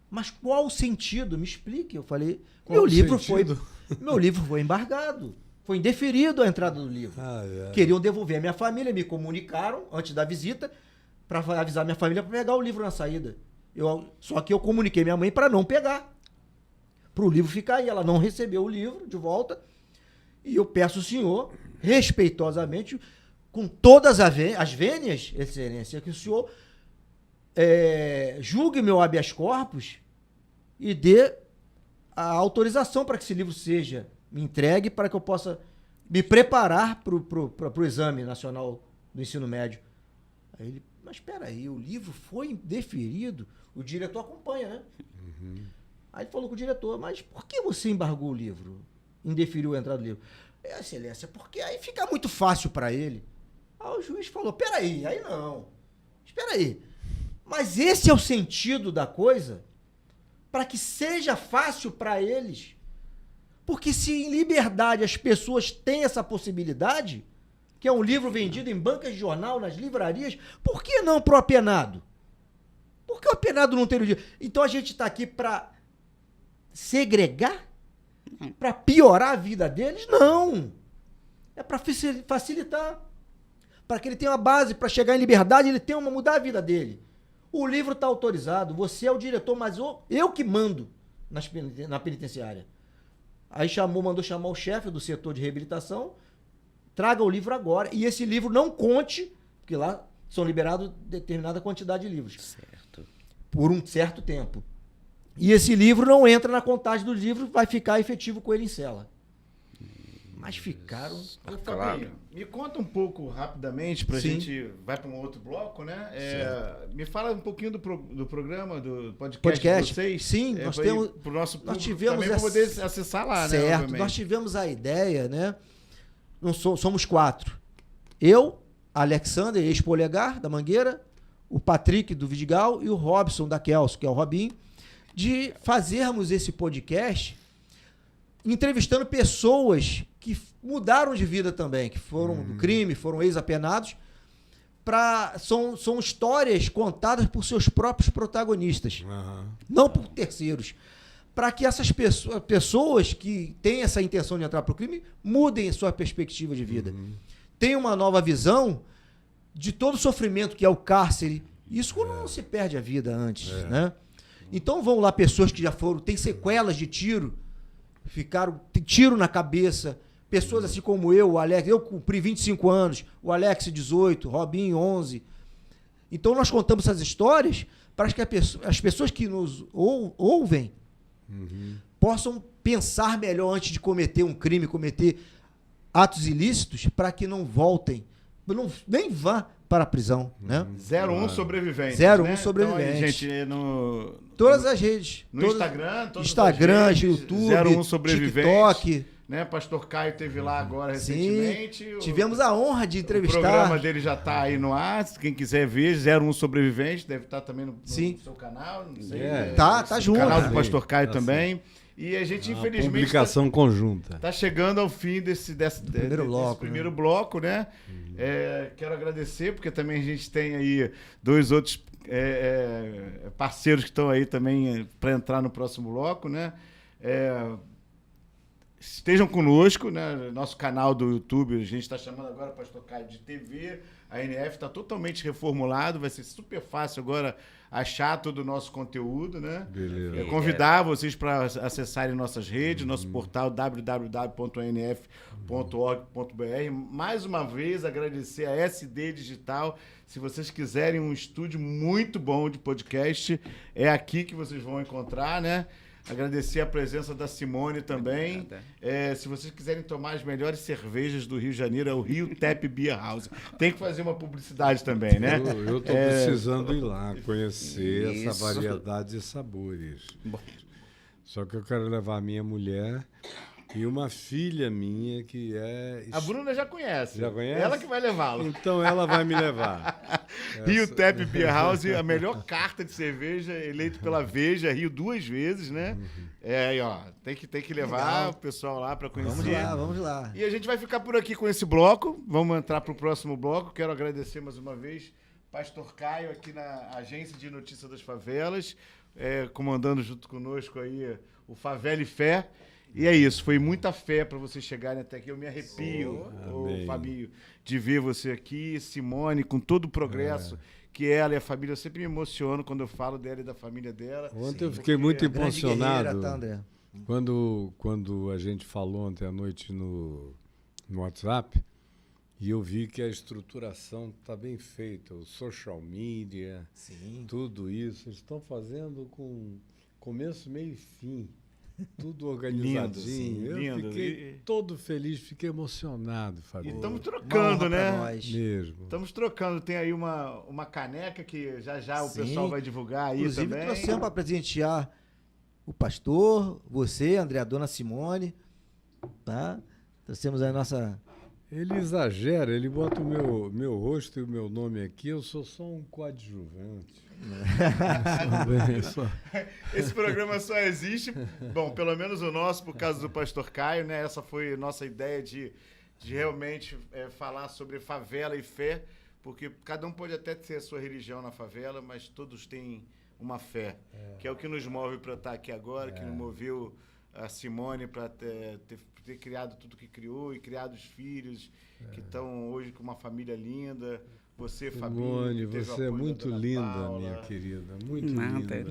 Mas qual o sentido? Me explique. Eu falei, meu livro foi embargado. Foi indeferido a entrada do livro. Queriam devolver a minha família, me comunicaram antes da visita para avisar minha família para pegar o livro na saída. Só que eu comuniquei minha mãe para não pegar. Para o livro ficar aí. Ela não recebeu o livro de volta. E eu peço ao senhor, respeitosamente, com todas as vênias, excelência, que o senhor julgue meu habeas corpus e dê a autorização para que esse livro seja me entregue para que eu possa me preparar para o Exame Nacional do Ensino Médio. Aí ele, mas espera aí, o livro foi deferido? O diretor acompanha, né? Aí ele falou com o diretor, mas por que você embargou o livro? Indeferiu a entrada do livro? Excelência, porque aí fica muito fácil para ele. Aí o juiz falou, peraí, aí não. Espera aí. Mas esse é o sentido da coisa? Para que seja fácil para eles? Porque se em liberdade as pessoas têm essa possibilidade, que é um livro vendido em bancas de jornal, nas livrarias, por que não pro apenado? Por que o apenado não tem o direito? Então a gente está aqui para segregar? Para piorar a vida deles? Não. É para facilitar. Para que ele tenha uma base para chegar em liberdade, ele tenha mudar a vida dele. O livro está autorizado, você é o diretor, mas eu que mando na penitenciária. Aí mandou chamar o chefe do setor de reabilitação, traga o livro agora, e esse livro não conte, porque lá são liberados determinada quantidade de livros. Certo. Por um certo tempo. E esse livro não entra na contagem do livro, vai ficar efetivo com ele em cela. Mas ficaram... Fabinho, me conta um pouco rapidamente, pra Sim. gente... Vai para um outro bloco, né? Me fala um pouquinho do programa, do podcast de vocês. Sim, nós temos... Pro nosso público nós tivemos também, para poder acessar lá, né? Certo, obviamente. nós tivemos a ideia, né? Somos 4. Eu, Alexander, ex-Polegar, da Mangueira, o Patrick, do Vidigal, e o Robson, da Kelso, que é o Robinho, de fazermos esse podcast entrevistando pessoas que mudaram de vida também, que foram do crime, foram ex-apenados. São histórias contadas por seus próprios protagonistas, não por terceiros. Para que essas pessoas que têm essa intenção de entrar para o crime mudem a sua perspectiva de vida. Tenham uma nova visão de todo o sofrimento que é o cárcere. Isso quando não se perde a vida antes, né? Então vão lá pessoas que já têm sequelas de tiro, tem tiro na cabeça, pessoas assim como eu, o Alex, eu cumpri 25 anos, o Alex 18, Robinho 11. Então nós contamos essas histórias para que as pessoas que nos ouvem possam pensar melhor antes de cometer um crime, cometer atos ilícitos, para que não voltem, nem vá para a prisão, né? 01 sobreviventes. 01 né? sobreviventes. Então, aí, gente, Todas as redes. no Instagram, Instagram, as redes, YouTube, 01 sobreviventes. TikTok. Né? Pastor Caio esteve lá agora Sim, recentemente. tivemos a honra de entrevistar. O programa dele já está aí no ar. Quem quiser ver, 01 Sobrevivente, deve estar também no seu canal. Não sei, Tá junto. No canal do Sim, Pastor Caio tá também. E a gente, infelizmente, Publicação conjunta. está chegando ao fim desse primeiro bloco, né? Quero agradecer, porque também a gente tem aí 2 outros parceiros que estão aí também para entrar no próximo bloco, né? Estejam conosco, né? Nosso canal do YouTube, a gente está chamando agora Pastor Caio de TV. A NF está totalmente reformulado, vai ser super fácil agora achar todo o nosso conteúdo, né? Beleza. Convidar vocês para acessarem nossas redes, nosso portal www.nf.org.br. Mais uma vez, agradecer a SD Digital. Se vocês quiserem um estúdio muito bom de podcast, é aqui que vocês vão encontrar, né? Agradecer a presença da Simone também. Se vocês quiserem tomar as melhores cervejas do Rio de Janeiro, é o Rio Tap Beer House. Tem que fazer uma publicidade também, né? Eu estou precisando ir lá, conhecer essa variedade de sabores. Bom. Só que eu quero levar a minha mulher e uma filha minha que é... A Bruna já conhece. Já conhece? Ela que vai levá-lo. Então ela vai me levar. Rio Tap Beer House, a melhor carta de cerveja, eleito pela Veja, Rio 2 vezes, né? Aí, ó, tem que levar o pessoal lá para conhecer. Vamos lá. E a gente vai ficar por aqui com esse bloco. Vamos entrar para o próximo bloco. Quero agradecer mais uma vez Pastor Caio aqui na Agência de Notícias das Favelas, comandando junto conosco aí o Favela e Fé. E é isso, foi muita fé para vocês chegarem até aqui. Eu me arrepio, Fabinho, de ver você aqui, Simone, com todo o progresso que ela e a família. Eu sempre me emociono quando eu falo dela e da família dela. Ontem eu fiquei muito emocionado Tá, André? quando a gente falou ontem à noite no WhatsApp e eu vi que a estruturação está bem feita, o social media, tudo isso, eles estão fazendo com começo, meio e fim. Tudo organizadinho. Lindo, eu fiquei todo feliz, fiquei emocionado, Fabio. E estamos trocando, né? Mesmo. Estamos trocando. Tem aí uma caneca que já o pessoal vai divulgar aí. Inclusive, também. trouxemos para presentear o pastor, você, André, a dona Simone. Tá? Trouxemos aí a nossa... Ele exagera, ele bota o meu rosto e o meu nome aqui, eu sou só um coadjuvante. Esse programa só existe, bom, pelo menos o nosso, por causa do Pastor Caio, né? Essa foi a nossa ideia de realmente falar sobre favela e fé, porque cada um pode até ter a sua religião na favela, mas todos têm uma fé, que é o que nos move para estar aqui agora, que nos moveu a Simone para ter criado tudo que criou e criado os filhos que estão hoje com uma família linda. Você, Fabinho, Simone, você é muito linda, minha querida, muito linda.